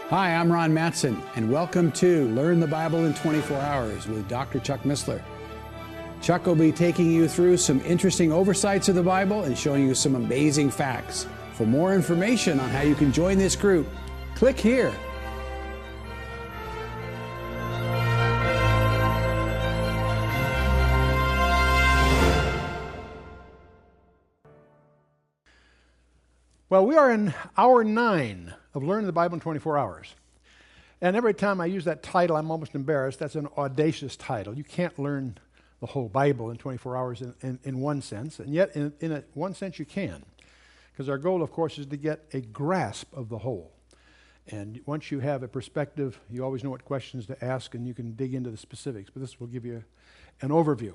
Hi, I'm Ron Matson, and welcome to Learn the Bible in 24 Hours with Dr. Chuck Missler. Chuck will be taking you through some interesting oversights of the Bible and showing you some amazing facts. For more information on how you can join this group, click here. Well, we are in hour 9 of Learning the Bible in 24 Hours. And every time I use that title, I'm almost embarrassed. That's an audacious title. You can't learn the whole Bible in 24 hours in one sense, and yet in one sense you can. Because our goal, of course, is to get a grasp of the whole. And once you have a perspective, you always know what questions to ask, and you can dig into the specifics. But this will give you an overview.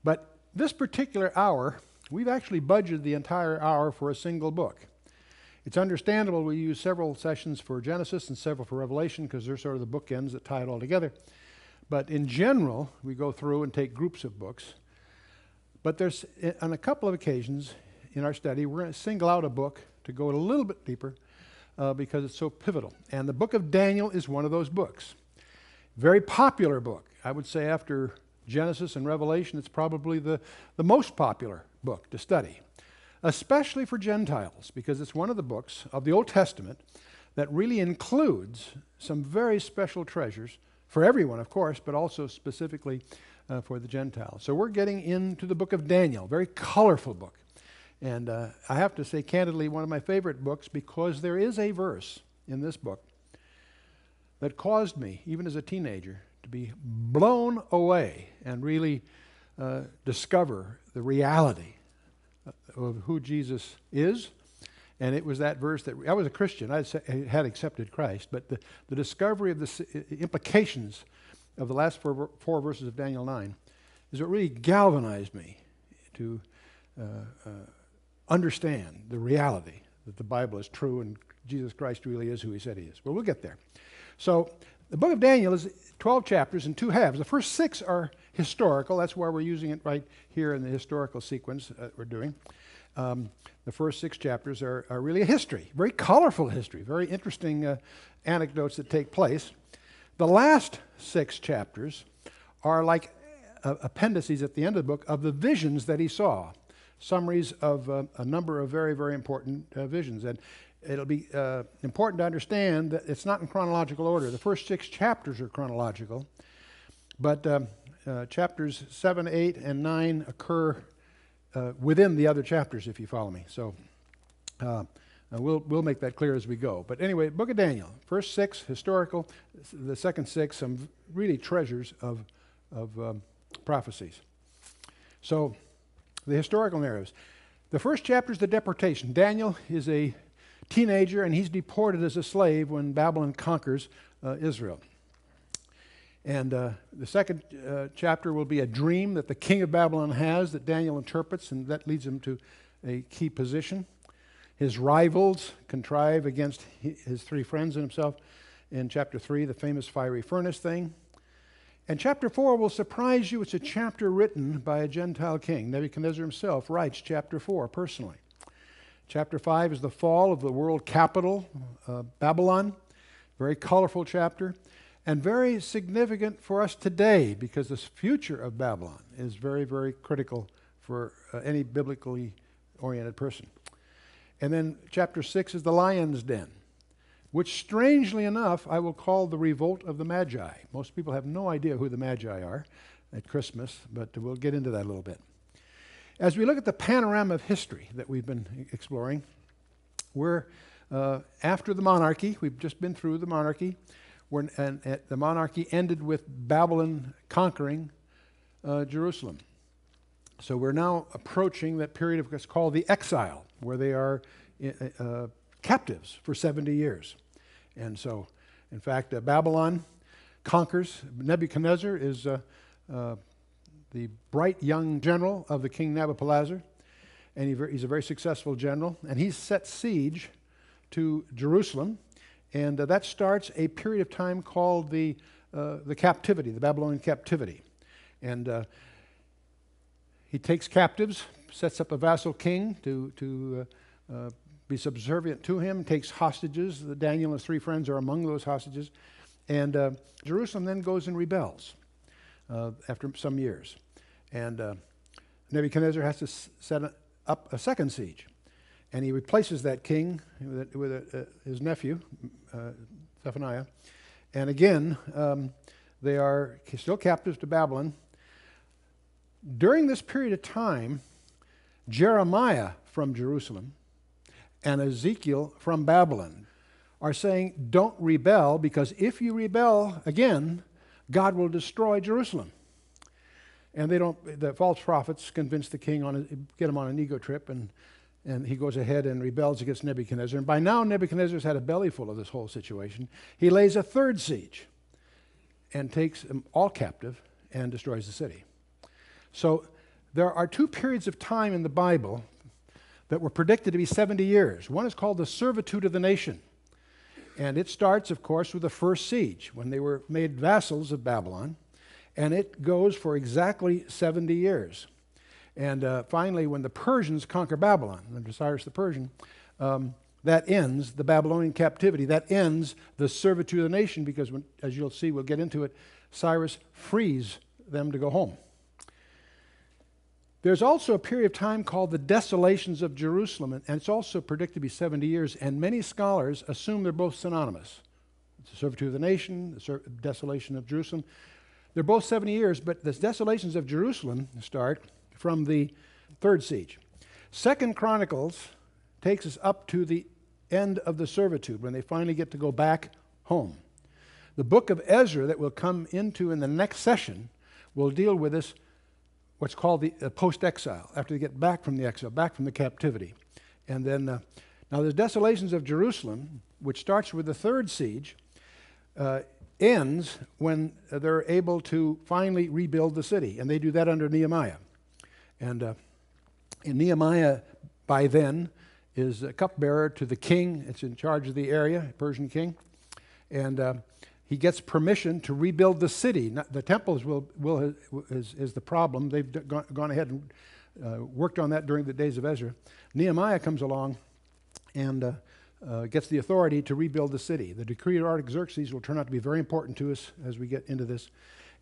But this particular hour, we've actually budgeted the entire hour for a single book. It's understandable we use several sessions for Genesis and several for Revelation because they're sort of the bookends that tie it all together. But in general, we go through and take groups of books. But there's, on a couple of occasions in our study, we're going to single out a book to go a little bit deeper because it's so pivotal. And the book of Daniel is one of those books. Very popular book. I would say after Genesis and Revelation, it's probably the most popular book to study, especially for Gentiles, because it's one of the books of the Old Testament that really includes some very special treasures for everyone, of course, but also specifically for the Gentiles. So we're getting into the book of Daniel, very colorful book. And I have to say candidly, one of my favorite books, because there is a verse in this book that caused me, even as a teenager, to be blown away and really discover the reality of who Jesus is. And it was that verse that I was a Christian. I had accepted Christ, but the discovery of the implications of the last four verses of Daniel 9 is what really galvanized me to understand the reality that the Bible is true and Jesus Christ really is who he said he is. Well, we'll get there. So the book of Daniel is 12 chapters in 2 halves. The first 6 are historical. That's why we're using it right here in the historical sequence we're doing. The first 6 chapters are really a history, very colorful history, very interesting anecdotes that take place. The last 6 chapters are like appendices at the end of the book of the visions that he saw, summaries of a number of very, very important visions. And it'll be important to understand that it's not in chronological order. The first 6 chapters are chronological, but chapters 7, 8, and 9 occur within the other chapters, if you follow me. So we'll make that clear as we go. But anyway, book of Daniel, first 6 historical, the second 6 some really treasures of prophecies. So the historical narratives. The first chapter is the deportation. Daniel is a teenager, and he's deported as a slave when Babylon conquers Israel. And the second chapter will be a dream that the king of Babylon has that Daniel interprets, and that leads him to a key position. His rivals contrive against his 3 friends and himself in chapter 3, the famous fiery furnace thing. And chapter 4 will surprise you. It's a chapter written by a Gentile king. Nebuchadnezzar himself writes chapter 4 personally. Chapter 5 is the fall of the world capital, Babylon. Very colorful chapter. And very significant for us today because the future of Babylon is very, very critical for any biblically oriented person. And then chapter 6 is the lion's den, which strangely enough I will call the revolt of the Magi. Most people have no idea who the Magi are at Christmas, but we'll get into that a little bit. As we look at the panorama of history that we've been exploring, we're after the monarchy. We've just been through the monarchy. The monarchy ended with Babylon conquering Jerusalem. So we're now approaching that period of what's called the exile, where they are captives for 70 years. And so, in fact, Babylon conquers. Nebuchadnezzar is the bright young general of the king Nabopolassar, and he's a very successful general, and he's set siege to Jerusalem. And that starts a period of time called the captivity, the Babylonian captivity. And he takes captives, sets up a vassal king to be subservient to him, takes hostages. Daniel and his 3 friends are among those hostages. And Jerusalem then goes and rebels after some years. And Nebuchadnezzar has to set up a second siege. And he replaces that king with his nephew, Zephaniah. And again, they are still captives to Babylon. During this period of time, Jeremiah from Jerusalem and Ezekiel from Babylon are saying, don't rebel, because if you rebel again, God will destroy Jerusalem. And the false prophets convince the king, get him on an ego trip, and he goes ahead and rebels against Nebuchadnezzar. And by now, Nebuchadnezzar's had a belly full of this whole situation. He lays a third siege and takes them all captive and destroys the city. So there are 2 periods of time in the Bible that were predicted to be 70 years. One is called the servitude of the nation. And it starts, of course, with the first siege, when they were made vassals of Babylon. And it goes for exactly 70 years. And finally, when the Persians conquer Babylon, under Cyrus the Persian, that ends the Babylonian captivity. That ends the servitude of the nation, because, as you'll see, we'll get into it, Cyrus frees them to go home. There's also a period of time called the desolations of Jerusalem, and it's also predicted to be 70 years, and many scholars assume they're both synonymous. It's the servitude of the nation, the desolation of Jerusalem. They're both 70 years, but the desolations of Jerusalem start from the third siege. 2 Chronicles takes us up to the end of the servitude, when they finally get to go back home. The book of Ezra that we'll come into in the next session will deal with this, what's called the post-exile, after they get back from the exile, back from the captivity. And then, now the desolations of Jerusalem, which starts with the third siege, ends when they're able to finally rebuild the city. And they do that under Nehemiah. And Nehemiah, by then, is a cupbearer to the king. It's in charge of the area, Persian king. And he gets permission to rebuild the city. The temples is the problem. They've gone ahead and worked on that during the days of Ezra. Nehemiah comes along and gets the authority to rebuild the city. The decree of Artaxerxes will turn out to be very important to us as we get into this.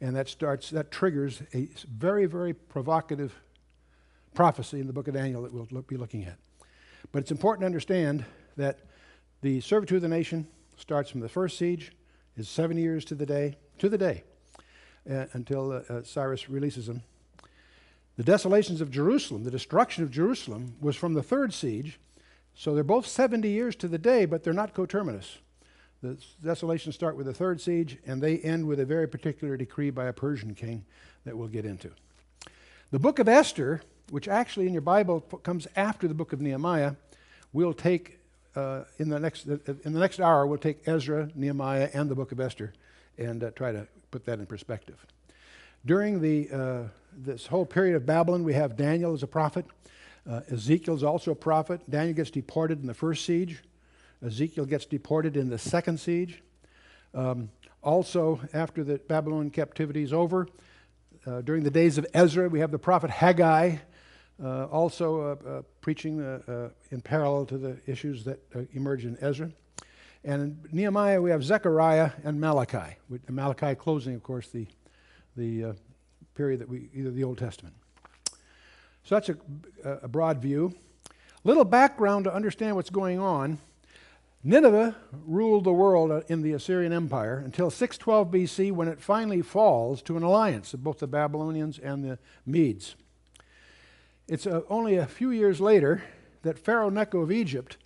And that triggers a very, very provocative prophecy in the book of Daniel that we'll be looking at. But it's important to understand that the servitude of the nation starts from the first siege, is 7 years to the day, until Cyrus releases them. The desolations of Jerusalem, the destruction of Jerusalem, was from the third siege. So they're both 70 years to the day, but they're not coterminous. The desolations start with the third siege, and they end with a very particular decree by a Persian king that we'll get into. The book of Esther, which actually in your Bible comes after the book of Nehemiah, we'll take in the next hour. We'll take Ezra, Nehemiah, and the book of Esther, and try to put that in perspective. During this whole period of Babylon, we have Daniel as a prophet. Ezekiel's also a prophet. Daniel gets deported in the first siege. Ezekiel gets deported in the second siege. Also, after the Babylonian captivity is over, during the days of Ezra, we have the prophet Haggai, also preaching in parallel to the issues that emerge in Ezra. And in Nehemiah, we have Zechariah and Malachi. With Malachi closing, of course, the period that either the Old Testament. So that's a broad view. Little background to understand what's going on. Nineveh ruled the world in the Assyrian Empire until 612 BC, when it finally falls to an alliance of both the Babylonians and the Medes. It's only a few years later that Pharaoh Necho of Egypt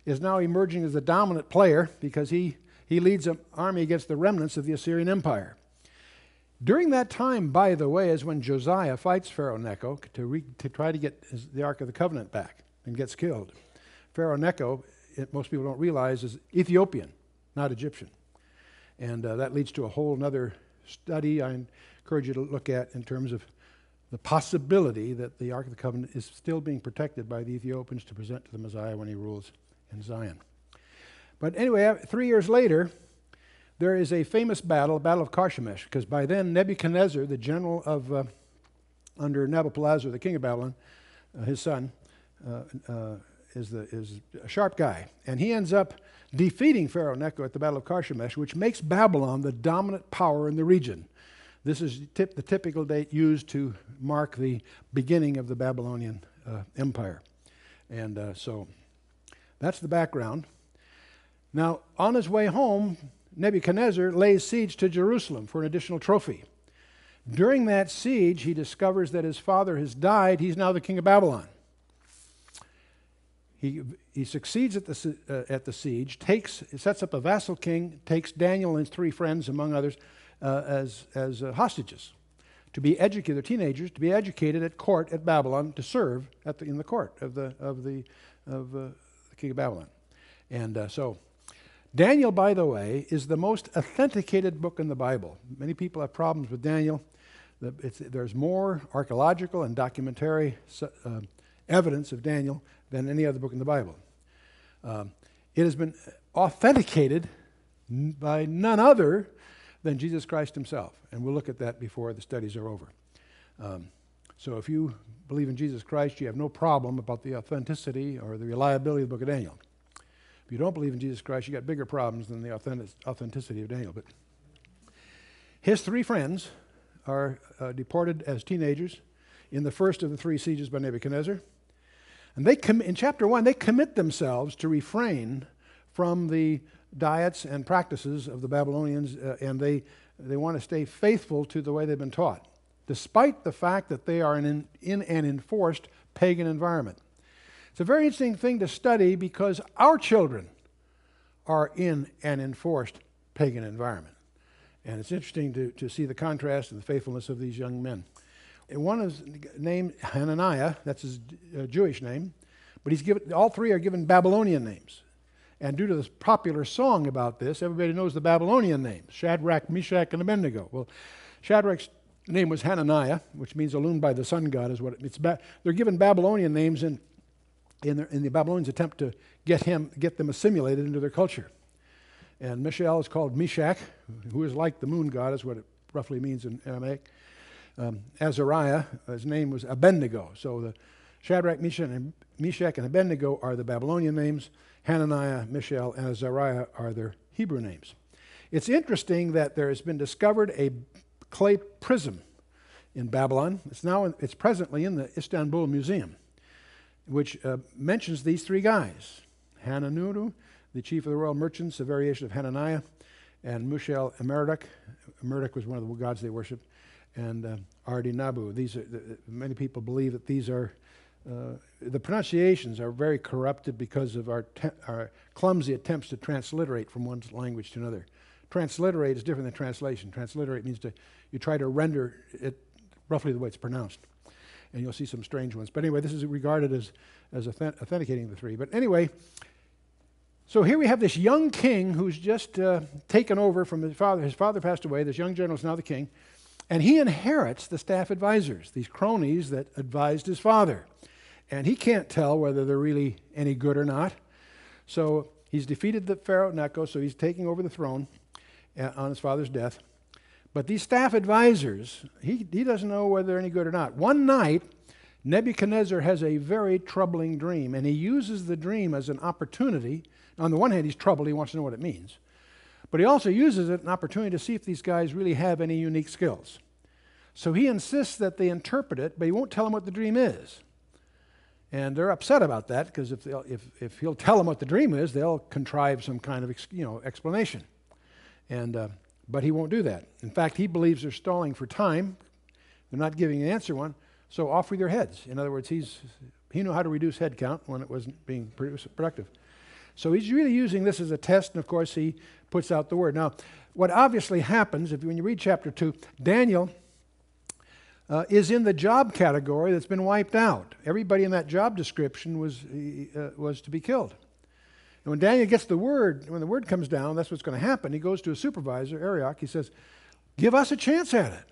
is now emerging as the dominant player, because he leads an army against the remnants of the Assyrian Empire. During that time, by the way, is when Josiah fights Pharaoh Necho to try to get the Ark of the Covenant back, and gets killed. Pharaoh Necho, most people don't realize, is Ethiopian, not Egyptian. And that leads to a whole other study I encourage you to look at in terms of the possibility that the Ark of the Covenant is still being protected by the Ethiopians to present to the Messiah when he rules in Zion. But anyway, 3 years later, there is a famous battle, Battle of Carchemish, because by then Nebuchadnezzar, the general under Nabopolassar, the king of Babylon, his son, is a sharp guy, and he ends up defeating Pharaoh Necho at the Battle of Carchemish, which makes Babylon the dominant power in the region. This is the typical date used to mark the beginning of the Babylonian Empire. And so that's the background. Now, on his way home, Nebuchadnezzar lays siege to Jerusalem for an additional trophy. During that siege, he discovers that his father has died. He's now the king of Babylon. He succeeds at the siege, sets up a vassal king, takes Daniel and his 3 friends, among others, as hostages to be educated. They're teenagers to be educated at court at Babylon to serve in the court of the king of Babylon. And so Daniel, by the way, is the most authenticated book in the Bible. Many people have problems with Daniel. There's more archaeological and documentary evidence of Daniel than any other book in the Bible. It has been authenticated by none other than Jesus Christ himself. And we'll look at that before the studies are over. So if you believe in Jesus Christ, you have no problem about the authenticity or the reliability of the book of Daniel. If you don't believe in Jesus Christ, you got bigger problems than the authenticity of Daniel. But his 3 friends are deported as teenagers in the first of the 3 sieges by Nebuchadnezzar. And in chapter 1, they commit themselves to refrain from the diets and practices of the Babylonians, and they want to stay faithful to the way they've been taught, despite the fact that they are in an enforced pagan environment. It's a very interesting thing to study because our children are in an enforced pagan environment. And it's interesting to see the contrast and the faithfulness of these young men. And one is named Hananiah, that's his Jewish name, but all 3 are given Babylonian names. And due to this popular song about this, everybody knows the Babylonian names, Shadrach, Meshach, and Abednego. Well, Shadrach's name was Hananiah, which means illumined by the sun god, is what it means. They're given Babylonian names in the Babylonians' attempt to get them assimilated into their culture. And Mishael is called Meshach, who is like the moon god, is what it roughly means in Aramaic. Azariah, his name was Abednego. So the Shadrach, Meshach, and Abednego are the Babylonian names. Hananiah, Mishael, and Azariah are their Hebrew names. It's interesting that there has been discovered a clay prism in Babylon. It's presently in the Istanbul Museum, which mentions these 3 guys: Hananuru, the chief of the royal merchants, a variation of Hananiah, and Mishael Merodach. Merodach was one of the gods they worshipped, and Ardinabu. Many people believe that these are the pronunciations are very corrupted because of our clumsy attempts to transliterate from one language to another. Transliterate is different than translation. Transliterate means you try to render it roughly the way it's pronounced. And you'll see some strange ones. But anyway, this is regarded as authenticating the 3. But anyway, so here we have this young king who's just taken over from his father. His father passed away. This young general is now the king. And he inherits the staff advisors, these cronies that advised his father. And he can't tell whether they're really any good or not. So he's defeated the Pharaoh Necho, so he's taking over the throne on his father's death. But these staff advisors, he doesn't know whether they're any good or not. One night, Nebuchadnezzar has a very troubling dream, and he uses the dream as an opportunity. On the one hand, he's troubled. He wants to know what it means. But he also uses it as an opportunity to see if these guys really have any unique skills. So he insists that they interpret it, but he won't tell them what the dream is. And they're upset about that because if he'll tell them what the dream is, they'll contrive some kind of explanation. But he won't do that. In fact, he believes they're stalling for time. They're not giving an answer one. So off with your heads. In other words, he knew how to reduce head count when it wasn't being productive. So he's really using this as a test, and of course he puts out the word. Now, what obviously happens, when you read chapter 2, Daniel is in the job category that's been wiped out. Everybody in that job description was to be killed. And when Daniel gets the word, when the word comes down, that's what's going to happen. He goes to a supervisor, Arioch. He says, "Give us a chance at it,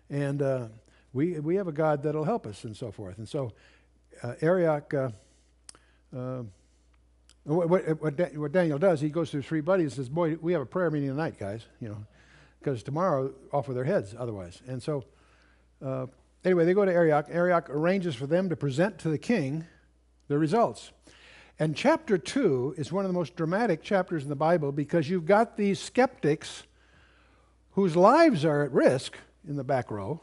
and we have a God that'll help us," and so forth. And so Arioch, what Daniel does, he goes to his 3 buddies and says, "Boy, we have a prayer meeting tonight, guys, because tomorrow off with their heads otherwise." And so anyway, they go to Arioch. Arioch arranges for them to present to the king the results. And chapter 2 is one of the most dramatic chapters in the Bible because you've got these skeptics whose lives are at risk in the back row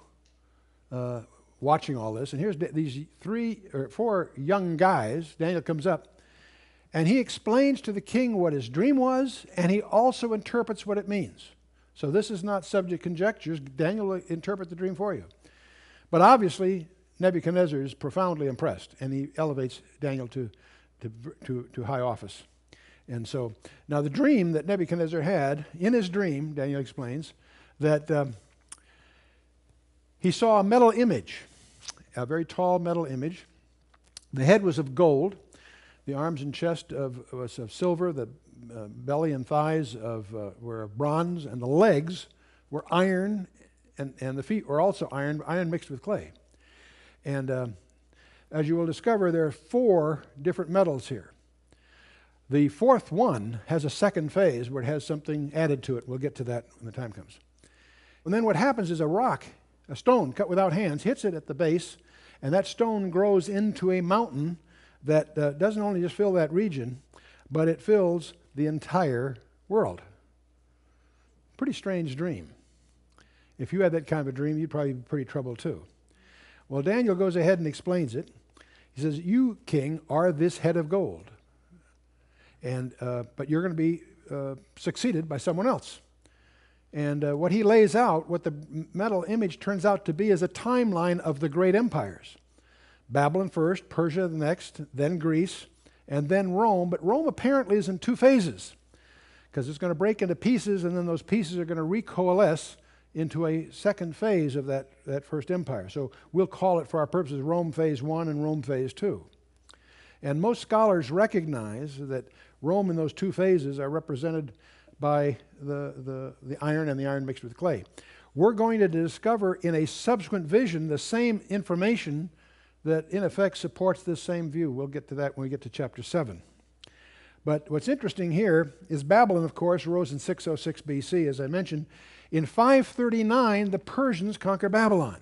watching all this. And here's these 3 or 4 young guys. Daniel comes up and he explains to the king what his dream was, and he also interprets what it means. So this is not subject conjectures. Daniel will interpret the dream for you. But obviously, Nebuchadnezzar is profoundly impressed, and he elevates Daniel to high office. And so, now the dream that Nebuchadnezzar had, in his dream, Daniel explains, that he saw a metal image, a very tall metal image. The head was of gold, the arms and chest was of silver, the belly and thighs were of bronze, and the legs were iron, and the feet were also iron mixed with clay. And as you will discover, there are 4 different metals here. The 4th one has a second phase where it has something added to it. We'll get to that when the time comes. And then what happens is a stone cut without hands, hits it at the base, and that stone grows into a mountain that doesn't only just fill that region, but it fills the entire world. Pretty strange dream. If you had that kind of a dream, you'd probably be pretty troubled too. Well, Daniel goes ahead and explains it. He says, "You, king, are this head of gold, and but you're going to be succeeded by someone else." And what he lays out, what the metal image turns out to be, is a timeline of the great empires. Babylon first, Persia the next, then Greece, and then Rome. But Rome apparently is in 2 phases, because it's going to break into pieces, and then those pieces are going to recoalesce into a second phase of that first empire. So we'll call it, for our purposes, Rome phase 1 and Rome phase 2. And most scholars recognize that Rome in those 2 phases are represented by the iron and the iron mixed with clay. We're going to discover in a subsequent vision the same information that in effect supports this same view. We'll get to that when we get to chapter 7. But what's interesting here is Babylon, of course, rose in 606 BC, as I mentioned. In 539, the Persians conquer Babylon.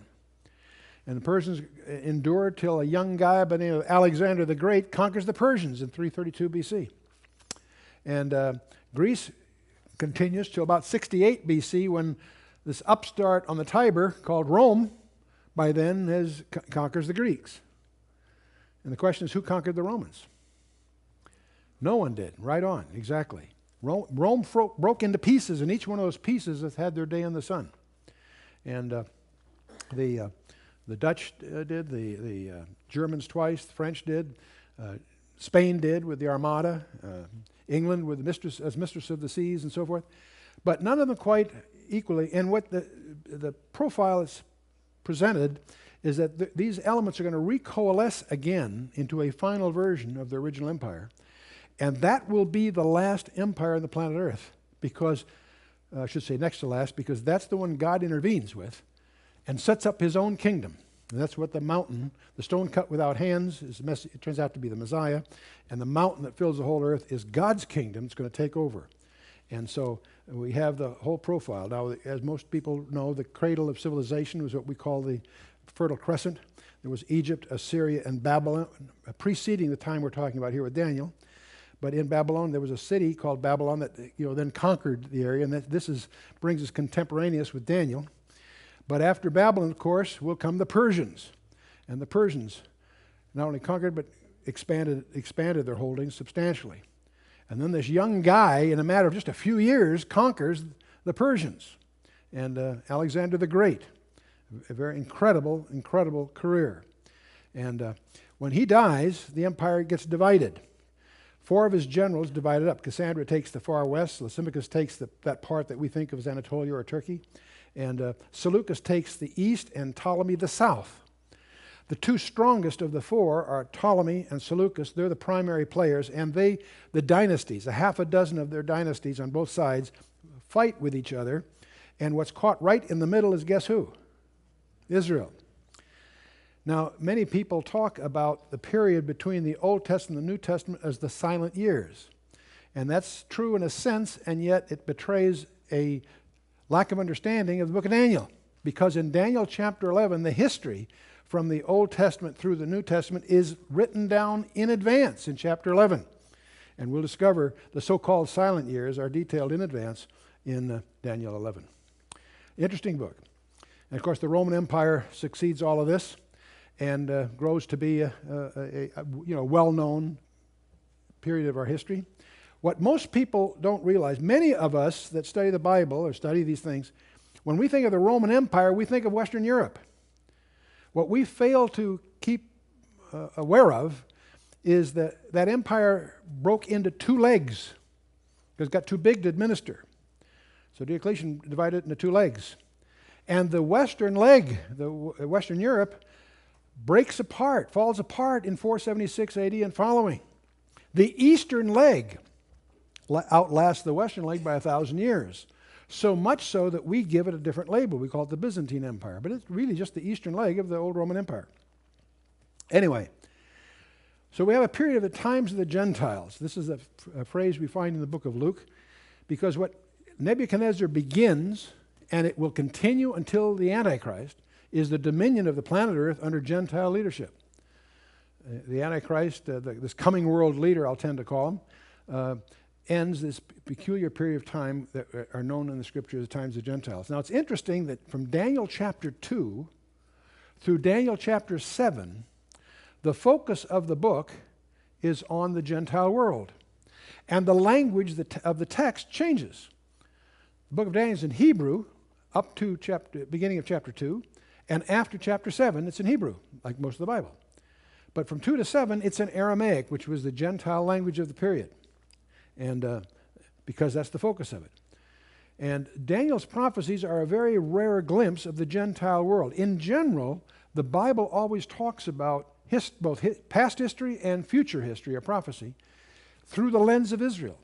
And the Persians endure till a young guy by the name of Alexander the Great conquers the Persians in 332 BC. And Greece continues till about 68 BC, when this upstart on the Tiber called Rome by then conquers the Greeks. And the question is, who conquered the Romans? No one did. Right on, exactly. Rome broke into pieces, and each one of those pieces has had their day in the sun. And the Dutch did, the Germans twice, the French did, Spain did with the Armada, England with as mistress of the seas and so forth. But none of them quite equally. And what the profile is presented is that these elements are going to recoalesce again into a final version of the original empire. And that will be the last empire on the planet Earth, because, I should say next to last, because that's the one God intervenes with and sets up his own kingdom. And that's what the mountain, the stone cut without hands, it turns out to be the Messiah. And the mountain that fills the whole earth is God's kingdom. It's going to take over. And so we have the whole profile. Now, as most people know, the cradle of civilization was what we call the Fertile Crescent. There was Egypt, Assyria, and Babylon, preceding the time we're talking about here with Daniel. But in Babylon, there was a city called Babylon that then conquered the area, and this brings us contemporaneous with Daniel. But after Babylon, of course, will come the Persians. And the Persians not only conquered, but expanded their holdings substantially. And then this young guy, in a matter of just a few years, conquers the Persians. And Alexander the Great, a very incredible career. And when he dies, the empire gets divided. 4 of his generals divided up. Cassandra takes the far west, Lysimachus takes that part that we think of as Anatolia or Turkey, and Seleucus takes the east and Ptolemy the south. The 2 strongest of the 4 are Ptolemy and Seleucus. They're the primary players, and the dynasties, a half a dozen of their dynasties on both sides, fight with each other. And what's caught right in the middle is, guess who? Israel. Now, many people talk about the period between the Old Testament and the New Testament as the silent years. And that's true in a sense, and yet it betrays a lack of understanding of the book of Daniel. Because in Daniel chapter 11, the history from the Old Testament through the New Testament is written down in advance in chapter 11. And we'll discover the so-called silent years are detailed in advance in Daniel 11. Interesting book. And of course, the Roman Empire succeeds all of this and grows to be a well-known period of our history. What most people don't realize, many of us that study the Bible or study these things, when we think of the Roman Empire, we think of Western Europe. What we fail to keep aware of is that that empire broke into two legs because it got too big to administer. So Diocletian divided it into two legs. And the western leg, Western Europe, breaks apart, falls apart in 476 AD and following. The eastern leg outlasts the western leg by 1,000 years. So much so that we give it a different label. We call it the Byzantine Empire. But it's really just the eastern leg of the old Roman Empire. Anyway, so we have a period of the times of the Gentiles. This is a phrase we find in the book of Luke, because what Nebuchadnezzar begins, and it will continue until the Antichrist, is the dominion of the planet Earth under Gentile leadership. The Antichrist, this coming world leader, I'll tend to call him, ends this peculiar period of time that are known in the Scripture as the times of Gentiles. Now, it's interesting that from Daniel chapter 2 through Daniel chapter 7, the focus of the book is on the Gentile world. And the language of the text changes. The book of Daniel is in Hebrew up to beginning of chapter 2, and after chapter 7, it's in Hebrew, like most of the Bible. But from 2 to 7, it's in Aramaic, which was the Gentile language of the period. And because that's the focus of it. And Daniel's prophecies are a very rare glimpse of the Gentile world. In general, the Bible always talks about both past history and future history or prophecy through the lens of Israel.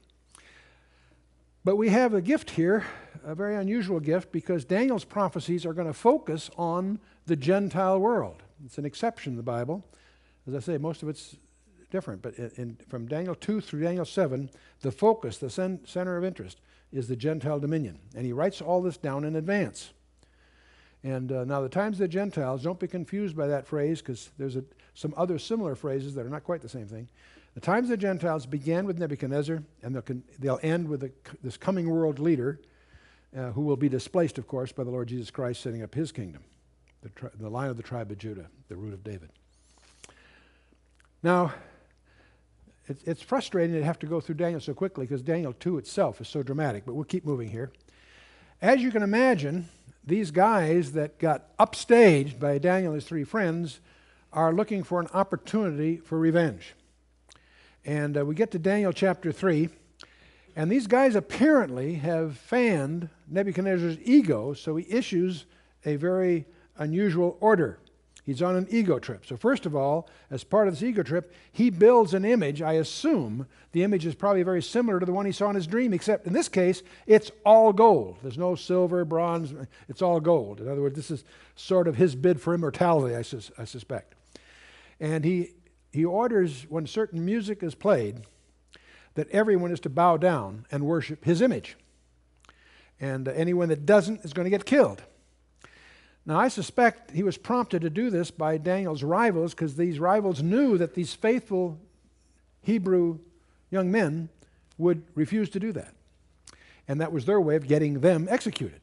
But we have a gift here, a very unusual gift, because Daniel's prophecies are going to focus on the Gentile world. It's an exception in the Bible. As I say, most of it's different, but from Daniel 2 through Daniel 7, the focus, the center of interest, is the Gentile dominion. And he writes all this down in advance. And now the times of the Gentiles, don't be confused by that phrase, because there's some other similar phrases that are not quite the same thing. The times of the Gentiles began with Nebuchadnezzar, and they'll end with this coming world leader, who will be displaced, of course, by the Lord Jesus Christ setting up his kingdom, the line of the tribe of Judah, the root of David. Now, it's frustrating to have to go through Daniel so quickly because Daniel 2 itself is so dramatic, but we'll keep moving here. As you can imagine, these guys that got upstaged by Daniel and his three friends are looking for an opportunity for revenge. And we get to Daniel chapter 3, and these guys apparently have fanned Nebuchadnezzar's ego, so he issues a very unusual order. He's on an ego trip. So first of all, as part of this ego trip, he builds an image. I assume the image is probably very similar to the one he saw in his dream, except in this case, it's all gold. There's no silver, bronze, it's all gold. In other words, this is sort of his bid for immortality, I suspect. And he orders, when certain music is played, that everyone is to bow down and worship his image. And anyone that doesn't is going to get killed. Now, I suspect he was prompted to do this by Daniel's rivals, because these rivals knew that these faithful Hebrew young men would refuse to do that. And that was their way of getting them executed.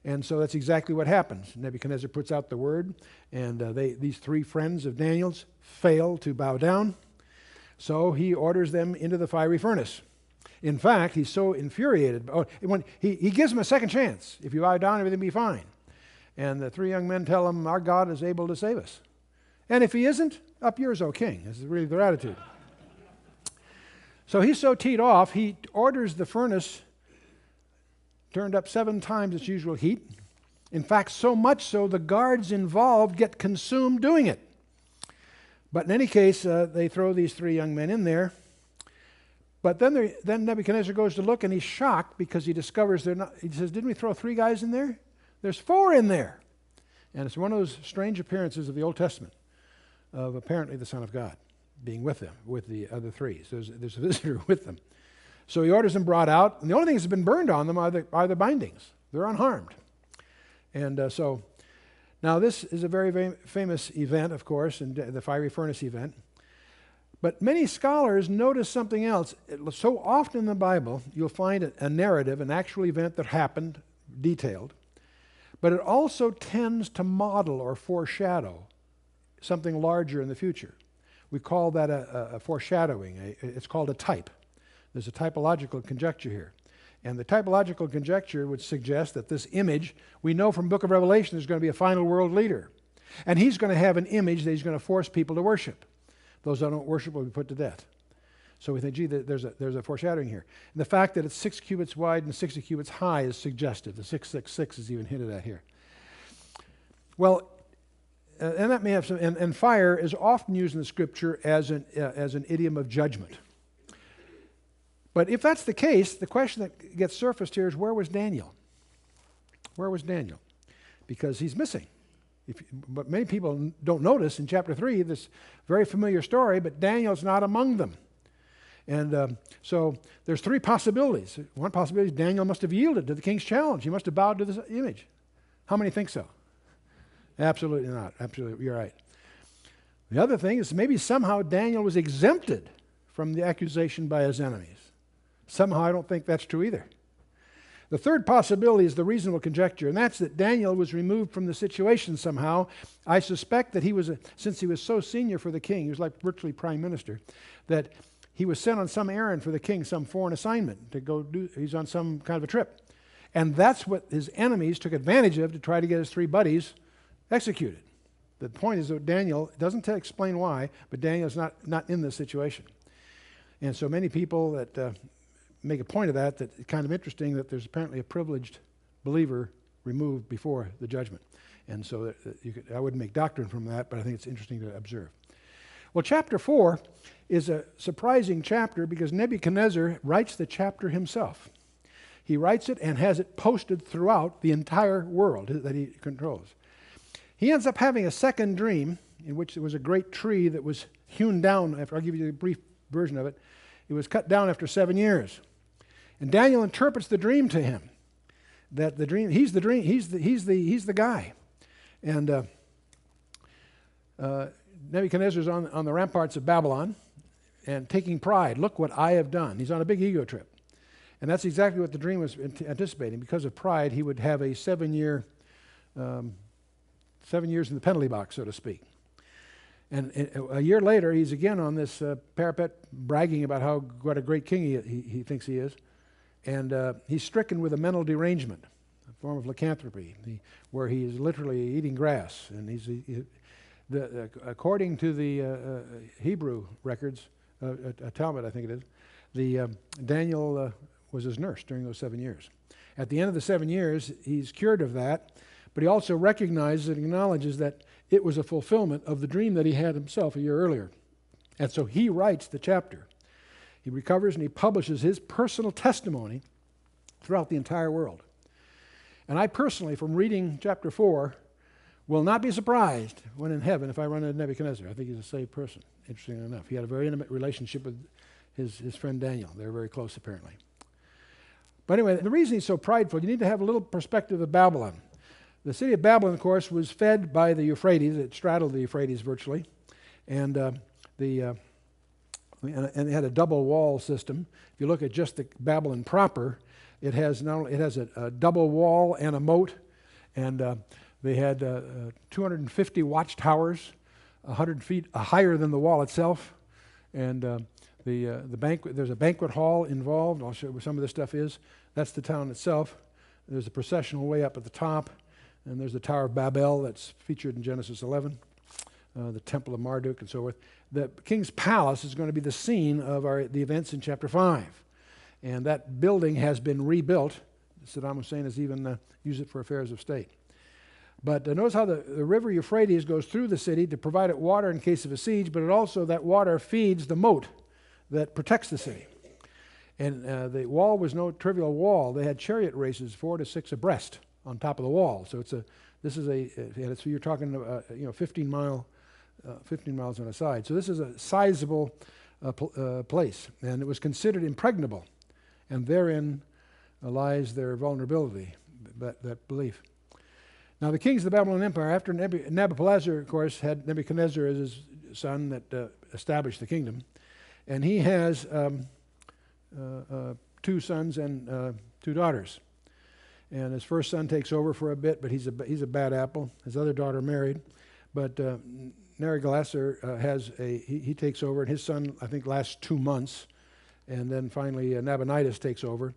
And so that's exactly what happens. Nebuchadnezzar puts out the word, and these three friends of Daniel's fail to bow down. So he orders them into the fiery furnace. In fact, he's so infuriated. He gives them a second chance. If you bow down, everything will be fine. And the three young men tell him, our God is able to save us. And if he isn't, up yours, O king. This is really their attitude. So he's so teed off, he orders the furnace turned up 7 times its usual heat. In fact, so much so the guards involved get consumed doing it. But in any case, they throw these 3 young men in there. But then Nebuchadnezzar goes to look, and he's shocked because he discovers they're not. He says, didn't we throw 3 guys in there? There's 4 in there. And it's one of those strange appearances of the Old Testament of apparently the Son of God being with them, with the other 3. So there's a visitor with them. So he orders them brought out, and the only thing that's been burned on them are the bindings. They're unharmed. And so Now, this is a very, very famous event, of course, and the fiery furnace event. But many scholars notice something else. So often in the Bible, you'll find a narrative, an actual event that happened, detailed, but it also tends to model or foreshadow something larger in the future. We call that a foreshadowing. It's called a type. There's a typological conjecture here. And the typological conjecture would suggest that this image, we know from the book of Revelation there's going to be a final world leader. And he's going to have an image that he's going to force people to worship. Those that don't worship will be put to death. So we think, gee, there's a foreshadowing here. And the fact that it's 6 cubits wide and 60 cubits high is suggestive. The 666 is even hinted at here. Well, and that may have some, and fire is often used in the scripture as an idiom of judgment. But if that's the case, the question that gets surfaced here is, where was Daniel? Where was Daniel? Because he's missing. But many people don't notice in chapter 3 this very familiar story, but Daniel's not among them. And so there's 3 possibilities. One possibility is Daniel must have yielded to the king's challenge. He must have bowed to this image. How many think so? Absolutely not. Absolutely, you're right. The other thing is maybe somehow Daniel was exempted from the accusation by his enemies. Somehow I don't think that's true either. The third possibility is the reasonable conjecture, and that's that Daniel was removed from the situation somehow. I suspect that since he was so senior for the king, he was like virtually prime minister, that he was sent on some errand for the king, some foreign assignment to go do. He's on some kind of a trip. And that's what his enemies took advantage of to try to get his 3 buddies executed. The point is that Daniel doesn't explain why, but Daniel's not in this situation. And so many people that make a point of that it's kind of interesting that there's apparently a privileged believer removed before the judgment. And so I wouldn't make doctrine from that, but I think it's interesting to observe. Well, chapter 4 is a surprising chapter because Nebuchadnezzar writes the chapter himself. He writes it and has it posted throughout the entire world that he controls. He ends up having a second dream in which there was a great tree that was hewn down. I'll give you a brief version of it. It was cut down after 7 years. And Daniel interprets the dream to him. That the dream, he's the guy. And Nebuchadnezzar's on the ramparts of Babylon and taking pride. Look what I have done. He's on a big ego trip. And that's exactly what the dream was anticipating. Because of pride, he would have a 7 years in the penalty box, so to speak. And a year later, he's again on this parapet bragging about what a great king he thinks he is. And he's stricken with a mental derangement, a form of lycanthropy, where he is literally eating grass. And according to the Hebrew records, a Talmud I think it is, Daniel was his nurse during those 7 years. At the end of the 7 years, he's cured of that, but he also recognizes and acknowledges that it was a fulfillment of the dream that he had himself a year earlier. And so he writes the chapter. He recovers and he publishes his personal testimony throughout the entire world. And I personally, from reading chapter 4, will not be surprised when in heaven if I run into Nebuchadnezzar. I think he's a saved person, interestingly enough. He had a very intimate relationship with his friend Daniel. They were very close, apparently. But anyway, the reason he's so prideful, you need to have a little perspective of Babylon. The city of Babylon, of course, was fed by the Euphrates. It straddled the Euphrates virtually. And and it had a double wall system. If you look at just the Babylon proper, it has a double wall and a moat, and they had 250 watchtowers, 100 feet higher than the wall itself, and there's a banquet hall involved. I'll show you where some of this stuff is. That's the town itself. There's a processional way up at the top, and there's the Tower of Babel that's featured in Genesis 11, the Temple of Marduk, and so forth. The king's palace is going to be the scene of the events in chapter 5. And that building has been rebuilt. Saddam Hussein has even used it for affairs of state. But notice how the river Euphrates goes through the city to provide it water in case of a siege, but that water feeds the moat that protects the city. And the wall was no trivial wall. They had chariot races 4 to 6 abreast on top of the wall. So you're talking 15 miles on a side. So this is a sizable place, and it was considered impregnable, and therein lies their vulnerability, that belief. Now, the kings of the Babylonian Empire, after Nebuchadnezzar, of course, had Nebuchadnezzar as his son that established the kingdom. And he has 2 sons and 2 daughters. And his first son takes over for a bit, but he's a bad apple. His other daughter married. But Nerigalasser he takes over, and his son, I think, lasts 2 months. And then finally Nabonidus takes over.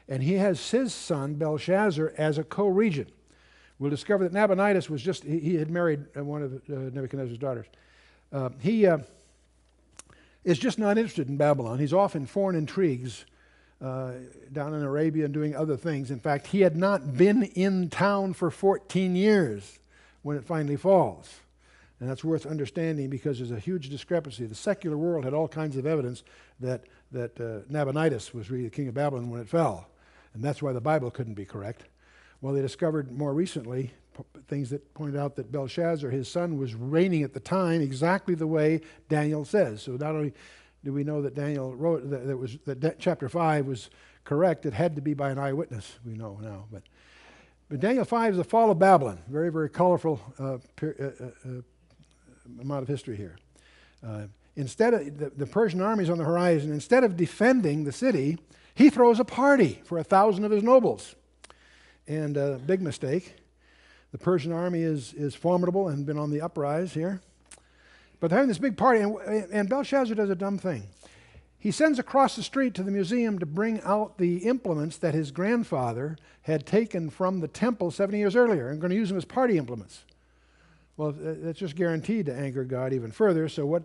And he has his son, Belshazzar, as a co-regent. We'll discover that Nabonidus was he had married one of Nebuchadnezzar's daughters. He is just not interested in Babylon. He's off in foreign intrigues down in Arabia and doing other things. In fact, he had not been in town for 14 years when it finally falls. And that's worth understanding because there's a huge discrepancy. The secular world had all kinds of evidence that Nabonidus was really the king of Babylon when it fell. And that's why the Bible couldn't be correct. Well, they discovered more recently things that point out that Belshazzar, his son, was reigning at the time exactly the way Daniel says. So not only do we know that Daniel wrote that chapter 5 was correct, it had to be by an eyewitness, we know now. But Daniel 5 is the fall of Babylon. Very, very colorful amount of history here. Instead of the Persian army is on the horizon, instead of defending the city, he throws a party for 1,000 of his nobles. And big mistake. The Persian army is formidable and been on the uprise here. But they're having this big party, and Belshazzar does a dumb thing. He sends across the street to the museum to bring out the implements that his grandfather had taken from the temple 70 years earlier and going to use them as party implements. Well, that's just guaranteed to anger God even further. So what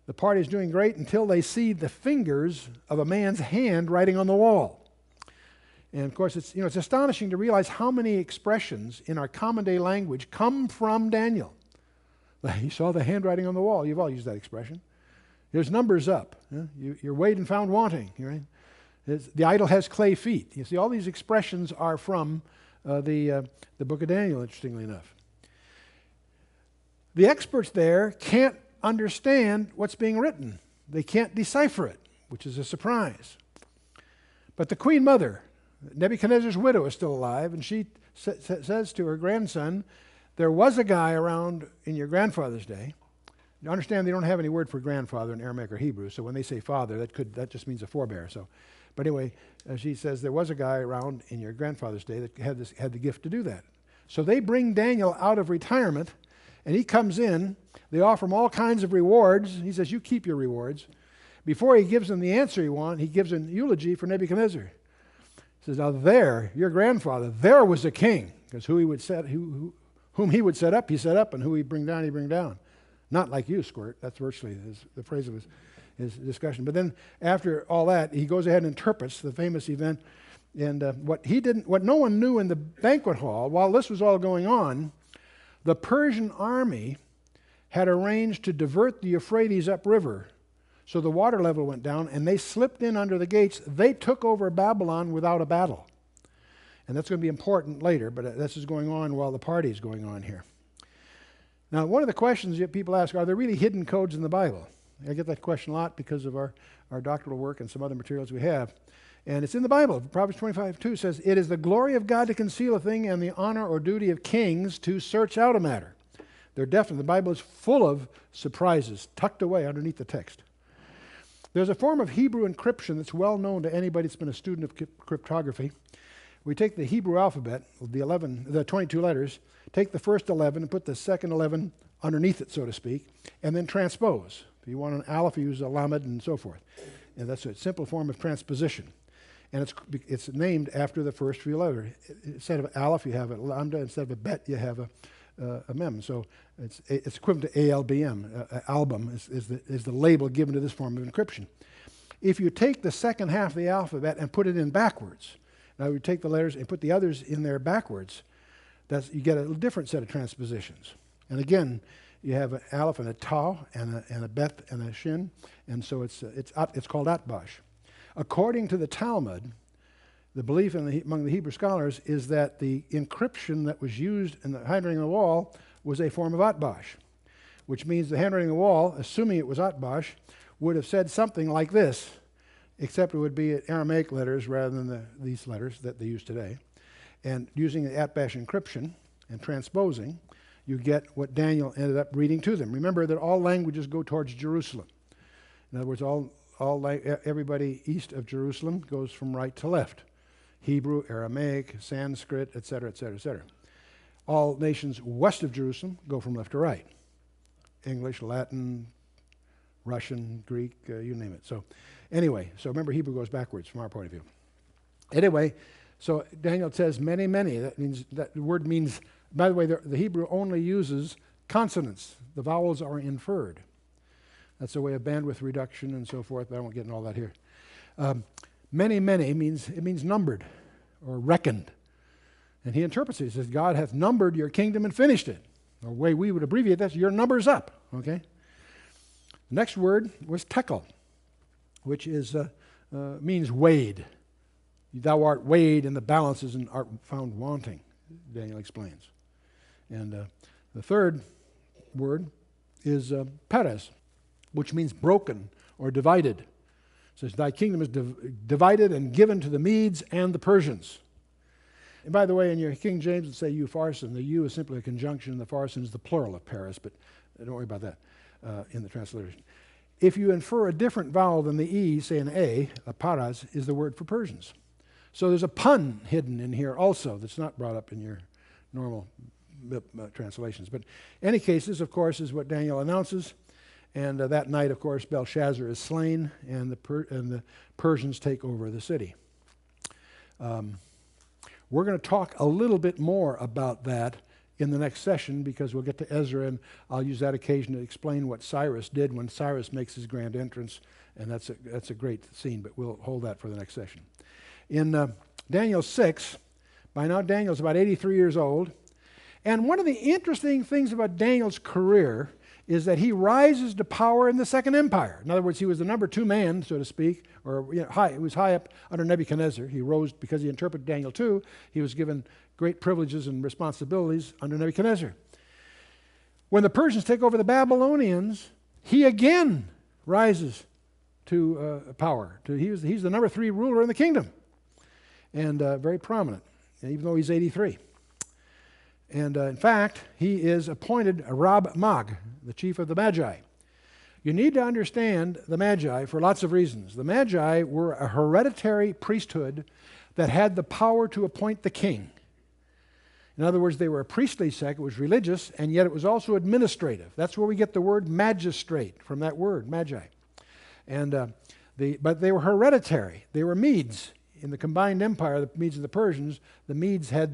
the party is doing great until they see the fingers of a man's hand writing on the wall. And of course, it's astonishing to realize how many expressions in our common day language come from Daniel. He saw the handwriting on the wall. You've all used that expression. There's numbers up. You're weighed and found wanting. Right? The idol has clay feet. You see, all these expressions are from the book of Daniel, interestingly enough. The experts there can't understand what's being written. They can't decipher it, which is a surprise. But the queen mother, Nebuchadnezzar's widow, is still alive, and she says to her grandson, there was a guy around in your grandfather's day. You understand they don't have any word for grandfather in Aramaic or Hebrew, so when they say father, that just means a forebear. But anyway, she says there was a guy around in your grandfather's day that had the gift to do that. So they bring Daniel out of retirement, and he comes in. They offer him all kinds of rewards. He says, you keep your rewards. Before he gives them the answer he wants, he gives an eulogy for Nebuchadnezzar. He says, now there, your grandfather, there was a king, because whom he would set up, he set up, and who he'd bring down, he'd bring down. Not like you, Squirt. That's virtually the phrase of his discussion. But then after all that, he goes ahead and interprets the famous event. And what no one knew in the banquet hall, while this was all going on, the Persian army had arranged to divert the Euphrates upriver. So the water level went down, and they slipped in under the gates. They took over Babylon without a battle. And that's going to be important later, but this is going on while the party is going on here. Now, one of the questions that people ask, are there really hidden codes in the Bible? I get that question a lot because of our doctoral work and some other materials we have. And it's in the Bible. Proverbs 25:2 says, it is the glory of God to conceal a thing and the honor or duty of kings to search out a matter. They're definitely, the Bible is full of surprises tucked away underneath the text. There's a form of Hebrew encryption that's well known to anybody that's been a student of cryptography. We take the Hebrew alphabet, the 22 letters, take the first 11 and put the second 11 underneath it, so to speak, and then transpose. If you want an aleph, you use a lamed and so forth. And that's a simple form of transposition. And it's named after the first few letters. Instead of aleph, you have a lambda. Instead of a bet, you have a mem. So it's equivalent to ALBM. Album is the label given to this form of encryption. If you take the second half of the alphabet and put it in backwards, now you take the letters and put the others in there backwards, you get a different set of transpositions. And again, you have an aleph and a tau and a bet and a shin, and so it's called atbash. According to the Talmud, the belief among the Hebrew scholars is that the encryption that was used in the handwriting on the wall was a form of atbash, which means the handwriting on the wall, assuming it was atbash, would have said something like this, except it would be Aramaic letters rather than these letters that they use today. And using the atbash encryption, and transposing, you get what Daniel ended up reading to them. Remember that all languages go towards Jerusalem. In other words, everybody east of Jerusalem goes from right to left. Hebrew, Aramaic, Sanskrit, etc., etc., etc. All nations west of Jerusalem go from left to right. English, Latin, Russian, Greek, you name it. So anyway, so remember Hebrew goes backwards from our point of view. Anyway, so Daniel says many, many. That means, that the word means, by the way, the Hebrew only uses consonants. The vowels are inferred. That's a way of bandwidth reduction and so forth, but I won't get into all that here. Many, many means numbered or reckoned. And he interprets it. He says, God hath numbered your kingdom and finished it. The way we would abbreviate that is your number's up. Okay? The next word was tekel, which means weighed. Thou art weighed in the balances and art found wanting, Daniel explains. And the third word is Perez, which means broken or divided. It says, thy kingdom is divided and given to the Medes and the Persians. And by the way, in your King James, it say Upharsin. The U is simply a conjunction, and the Pharsin is the plural of Paris, but don't worry about that in the transliteration. If you infer a different vowel than the E, say an A paras is the word for Persians. So there's a pun hidden in here also that's not brought up in your normal translations. But in any case, this, of course, is what Daniel announces. And that night, of course, Belshazzar is slain, and the Persians take over the city. We're going to talk a little bit more about that in the next session, because we'll get to Ezra, and I'll use that occasion to explain what Cyrus did when Cyrus makes his grand entrance, and that's a great scene, but we'll hold that for the next session. In Daniel 6, by now Daniel's about 83 years old, and one of the interesting things about Daniel's career is that he rises to power in the Second Empire. In other words, he was the number 2 man, so to speak, or he was high up under Nebuchadnezzar. He rose because he interpreted Daniel 2. He was given great privileges and responsibilities under Nebuchadnezzar. When the Persians take over the Babylonians, he again rises to power. He's the number 3 ruler in the kingdom, and very prominent, even though he's 83. And in fact, he is appointed a Rab Mag, the chief of the Magi. You need to understand the Magi for lots of reasons. The Magi were a hereditary priesthood that had the power to appoint the king. In other words, they were a priestly sect. It was religious, and yet it was also administrative. That's where we get the word magistrate from that word, Magi. And but they were hereditary. They were Medes. In the combined empire, the Medes and the Persians, the Medes had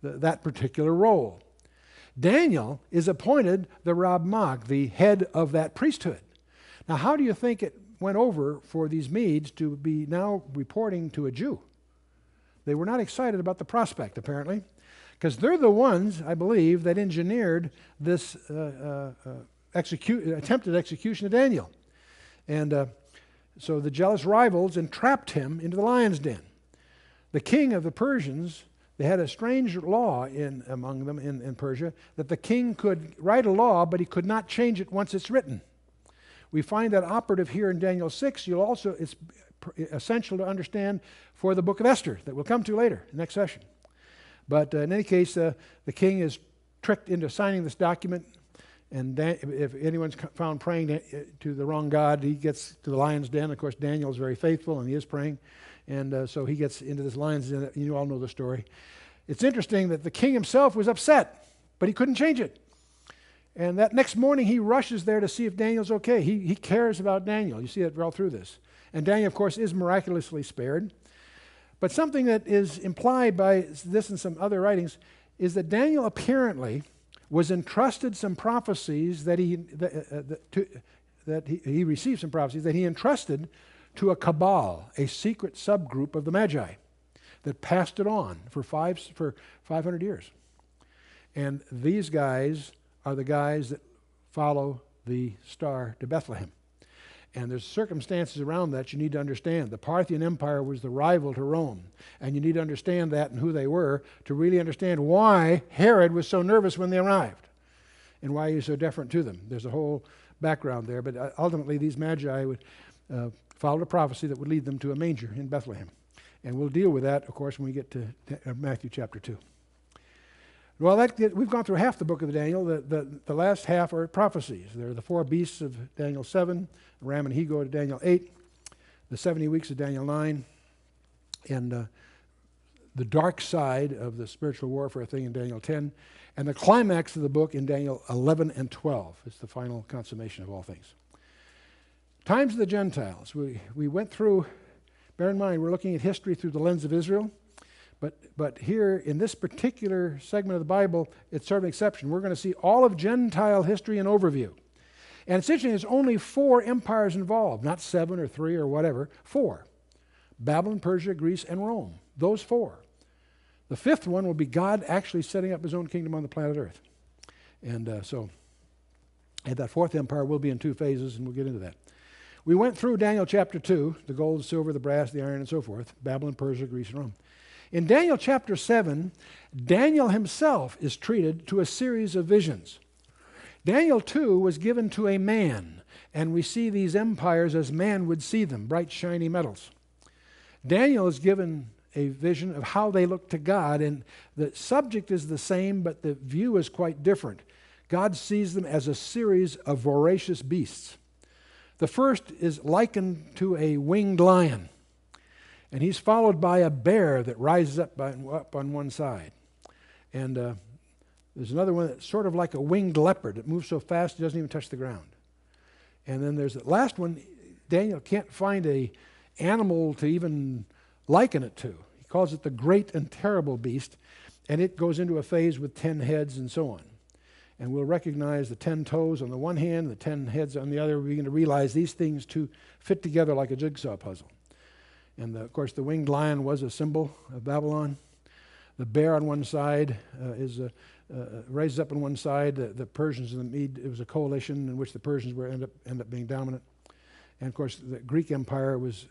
that particular role. Daniel is appointed the Rab Mag, the head of that priesthood. Now, how do you think it went over for these Medes to be now reporting to a Jew? They were not excited about the prospect, apparently, because they're the ones, I believe, that engineered this attempted execution of Daniel. And so the jealous rivals entrapped him into the lion's den. The king of the Persians, they had a strange law among them in Persia, that the king could write a law, but he could not change it once it's written. We find that operative here in Daniel 6. It's essential to understand for the book of Esther that we'll come to later, next session. But in any case, the king is tricked into signing this document, and if anyone's found praying to the wrong god, he gets to the lion's den. Of course, Daniel is very faithful, and he is praying. And so he gets into this lion's den. You all know the story. It's interesting that the king himself was upset, but he couldn't change it. And that next morning, he rushes there to see if Daniel's okay. He cares about Daniel. You see that all through this. And Daniel, of course, is miraculously spared. But something that is implied by this and some other writings is that Daniel apparently was entrusted some prophecies that he received some prophecies that he entrusted to a cabal, a secret subgroup of the Magi, that passed it on for 500 years. And these guys are the guys that follow the star to Bethlehem. And there's circumstances around that you need to understand. The Parthian Empire was the rival to Rome, and you need to understand that and who they were to really understand why Herod was so nervous when they arrived and why he was so deferent to them. There's a whole background there, but ultimately these Magi would followed a prophecy that would lead them to a manger in Bethlehem. And we'll deal with that, of course, when we get to Matthew chapter 2. Well, we've gone through half the book of Daniel. The last half are prophecies. There are the 4 beasts of Daniel 7, the ram and he-goat of Daniel 8, the 70 weeks of Daniel 9, and the dark side of the spiritual warfare thing in Daniel 10, and the climax of the book in Daniel 11 and 12. It's the final consummation of all things. Times of the Gentiles. We went through, bear in mind, we're looking at history through the lens of Israel, but here in this particular segment of the Bible, it's sort of an exception. We're going to see all of Gentile history in overview. And it's interesting, there's only 4 empires involved, not 7 or 3 or whatever, 4. Babylon, Persia, Greece, and Rome. Those 4. The 5th one will be God actually setting up his own kingdom on the planet Earth. And that 4th empire will be in 2 phases, and we'll get into that. We went through Daniel chapter 2, the gold, the silver, the brass, the iron, and so forth, Babylon, Persia, Greece, and Rome. In Daniel chapter 7, Daniel himself is treated to a series of visions. Daniel 2 was given to a man, and we see these empires as man would see them, bright, shiny metals. Daniel is given a vision of how they look to God, and the subject is the same, but the view is quite different. God sees them as a series of voracious beasts. The first is likened to a winged lion, and he's followed by a bear that rises up on one side. And there's another one that's sort of like a winged leopard. It moves so fast it doesn't even touch the ground. And then there's the last one. Daniel can't find a animal to even liken it to. He calls it the great and terrible beast, and it goes into a phase with 10 heads and so on. And we'll recognize the 10 toes on the one hand, the 10 heads on the other. We're going to realize these things two fit together like a jigsaw puzzle. And of course, the winged lion was a symbol of Babylon. The bear on one side raises up on one side. The Persians and the Mede, it was a coalition in which the Persians end up being dominant. And of course, the Greek Empire was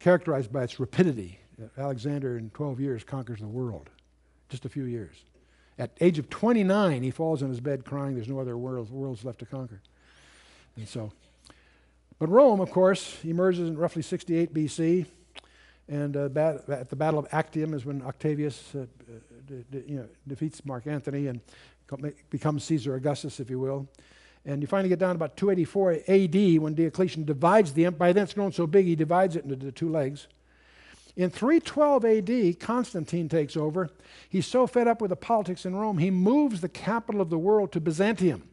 characterized by its rapidity. Alexander in 12 years conquers the world, just a few years. At age of 29, he falls on his bed crying, there's no other worlds left to conquer. And so, but Rome, of course, emerges in roughly 68 BC, and at the Battle of Actium is when Octavius defeats Mark Antony and becomes Caesar Augustus, if you will. And you finally get down to about 284 AD when Diocletian divides the empire. By then it's grown so big he divides it into the 2 legs. In 312 AD, Constantine takes over. He's so fed up with the politics in Rome, he moves the capital of the world to Byzantium,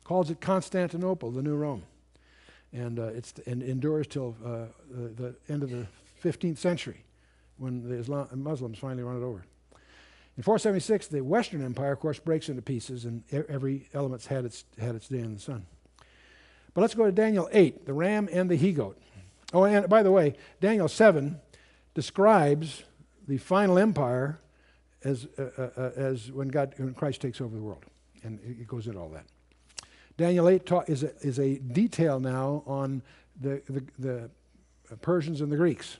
calls it Constantinople, the new Rome. And it endures till the end of the 15th century when the Muslims finally run it over. In 476, the Western Empire, of course, breaks into pieces, and every element's had its day in the sun. But let's go to Daniel 8, the ram and the he-goat. Oh, and by the way, Daniel 7 describes the final empire as when Christ takes over the world, and it goes into all that. Daniel 8 is a detail now on the Persians and the Greeks.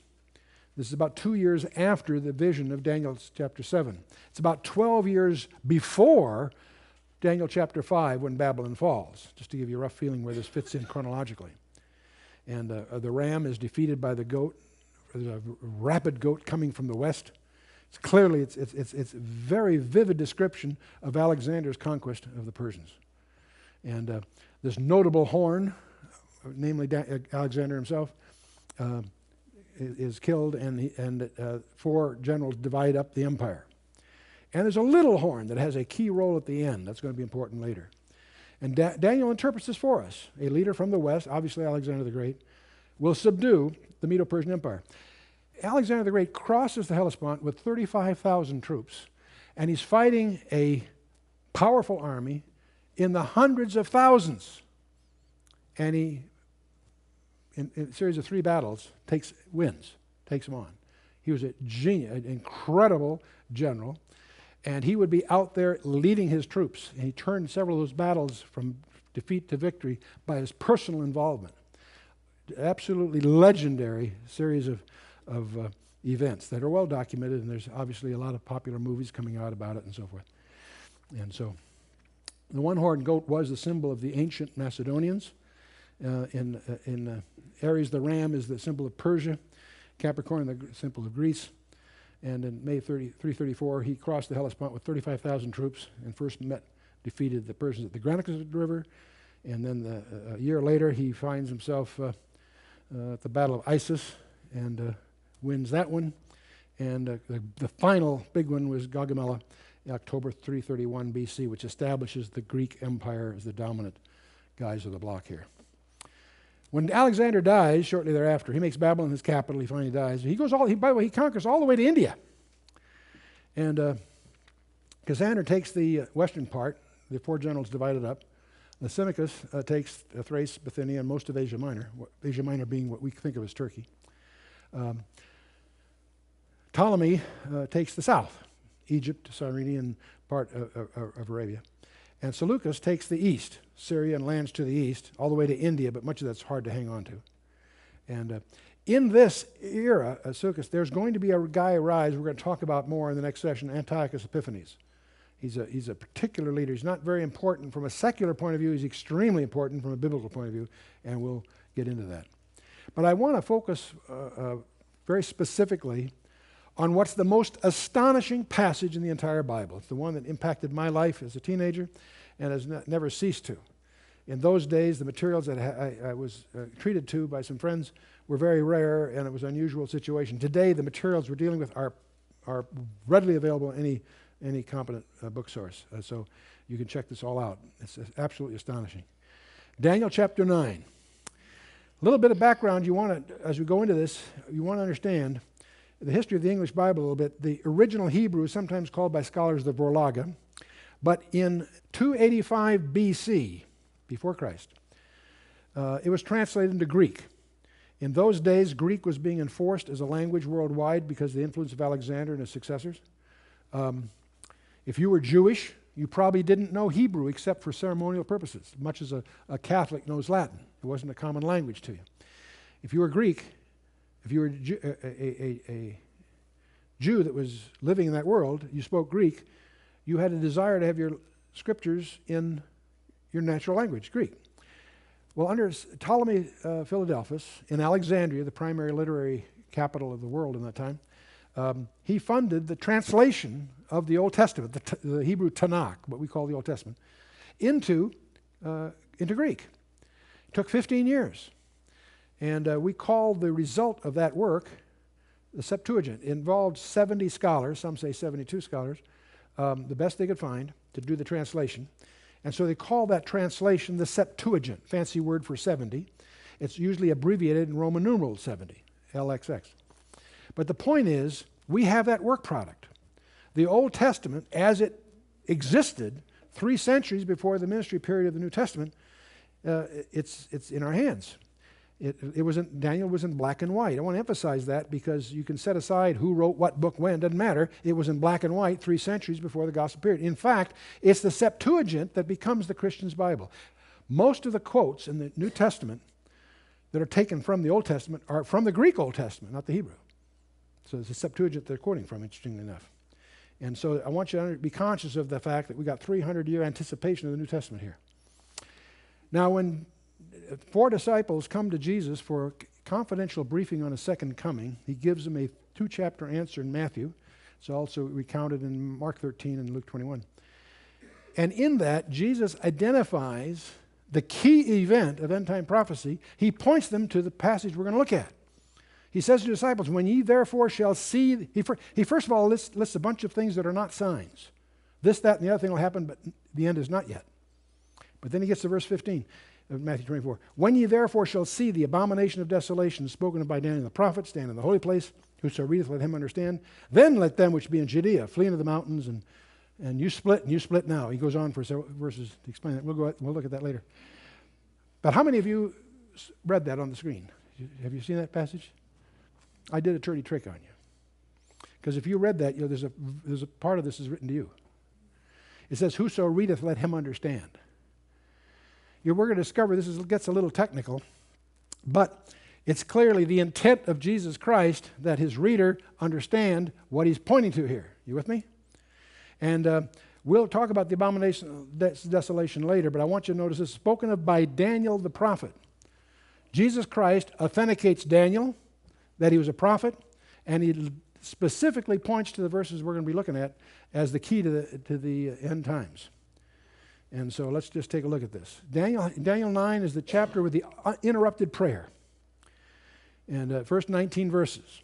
This is about 2 years after the vision of Daniel chapter 7. It's about 12 years before Daniel chapter 5 when Babylon falls, just to give you a rough feeling where this fits in chronologically. And the ram is defeated by the goat. There's a rapid goat coming from the west. It's clearly, it's a very vivid description of Alexander's conquest of the Persians. And this notable horn, namely Alexander himself, is killed, and 4 generals divide up the empire. And there's a little horn that has a key role at the end. That's going to be important later. And Daniel interprets this for us. A leader from the west, obviously Alexander the Great, will subdue the Medo-Persian Empire. Alexander the Great crosses the Hellespont with 35,000 troops, and he's fighting a powerful army in the hundreds of thousands. And he, in a series of 3 battles, wins, takes them on. He was a genius, an incredible general, and he would be out there leading his troops. And he turned several of those battles from defeat to victory by his personal involvement. Absolutely legendary series of events that are well documented, and there's obviously a lot of popular movies coming out about it and so forth. And so the one-horned goat was the symbol of the ancient Macedonians. In Aries, the ram is the symbol of Persia. Capricorn, the symbol of Greece. And in May 334, he crossed the Hellespont with 35,000 troops and first defeated the Persians at the Granicus River. And then a year later, he finds himself at the Battle of Issus and wins that one. And the final big one was Gaugamela, October 331 BC, which establishes the Greek Empire as the dominant guys of the block here. When Alexander dies shortly thereafter, he makes Babylon his capital. He finally dies. He by the way, he conquers all the way to India. And Cassander takes the western part. The four generals divided up. Lysimachus takes Thrace, Bithynia, and most of Asia Minor. Asia Minor being what we think of as Turkey. Ptolemy takes the south, Egypt, Cyrene, and part of Arabia. And Seleucus takes the east, Syria, and lands to the east, all the way to India, but much of that's hard to hang on to. And in this era, Seleucus, there's going to be a guy arise we're going to talk about more in the next session, Antiochus Epiphanes. He's a particular leader. He's not very important from a secular point of view. He's extremely important from a biblical point of view, and we'll get into that. But I want to focus very specifically on what's the most astonishing passage in the entire Bible. It's the one that impacted my life as a teenager and has never ceased to. In those days, the materials that I was treated to by some friends were very rare, and it was an unusual situation. Today, the materials we're dealing with are readily available in any competent book source. So you can check this all out. It's absolutely astonishing. Daniel chapter 9. A little bit of background you want to, as we go into this, you want to understand the history of the English Bible a little bit. The original Hebrew is sometimes called by scholars the Vorlage, but in 285 BC, before Christ, it was translated into Greek. In those days, Greek was being enforced as a language worldwide because of the influence of Alexander and his successors. If you were Jewish, you probably didn't know Hebrew except for ceremonial purposes, much as a Catholic knows Latin. It wasn't a common language to you. If you were Greek, if you were a Jew that was living in that world, you spoke Greek, you had a desire to have your scriptures in your natural language, Greek. Well, under Ptolemy Philadelphus in Alexandria, the primary literary capital of the world in that time, he funded the translation of the Old Testament, the Hebrew Tanakh, what we call the Old Testament, into Greek. It took 15 years. And we call the result of that work the Septuagint. It involved 70 scholars, some say 72 scholars, the best they could find to do the translation. And so they call that translation the Septuagint, fancy word for 70. It's usually abbreviated in Roman numeral 70, LXX. But the point is, we have that work product. The Old Testament, as it existed 3 centuries before the ministry period of the New Testament, it's in our hands. Daniel was in black and white. I want to emphasize that because you can set aside who wrote what book when, doesn't matter. It was in black and white 3 centuries before the gospel period. In fact, it's the Septuagint that becomes the Christian's Bible. Most of the quotes in the New Testament that are taken from the Old Testament are from the Greek Old Testament, not the Hebrew. So it's the Septuagint they're quoting from, interestingly enough. And so I want you to be conscious of the fact that we got 300-year anticipation of the New Testament here. Now, when 4 disciples come to Jesus for confidential briefing on his second coming, he gives them a 2-chapter answer in Matthew. It's also recounted in Mark 13 and Luke 21. And in that, Jesus identifies the key event of end-time prophecy. He points them to the passage we're going to look at. He says to the disciples, when ye therefore shall see, he first of all lists a bunch of things that are not signs. This, that, and the other thing will happen, but the end is not yet. But then he gets to verse 15 of Matthew 24. When ye therefore shall see the abomination of desolation spoken of by Daniel the prophet stand in the holy place, whoso readeth, let him understand. Then let them which be in Judea flee into the mountains, and you split now. He goes on for several verses to explain that. We'll look at that later. But how many of you read that on the screen? Have you seen that passage? I did a dirty trick on you. Because if you read that, there's a part of this is written to you. It says, whoso readeth, let him understand. We're going to discover this gets a little technical, but it's clearly the intent of Jesus Christ that his reader understand what he's pointing to here. You with me? And we'll talk about the abomination of desolation later, but I want you to notice this is spoken of by Daniel the prophet. Jesus Christ authenticates Daniel that he was a prophet, and he specifically points to the verses we're going to be looking at as the key to the end times. And so let's just take a look at this. Daniel 9 is the chapter with the interrupted prayer. And first 19 verses.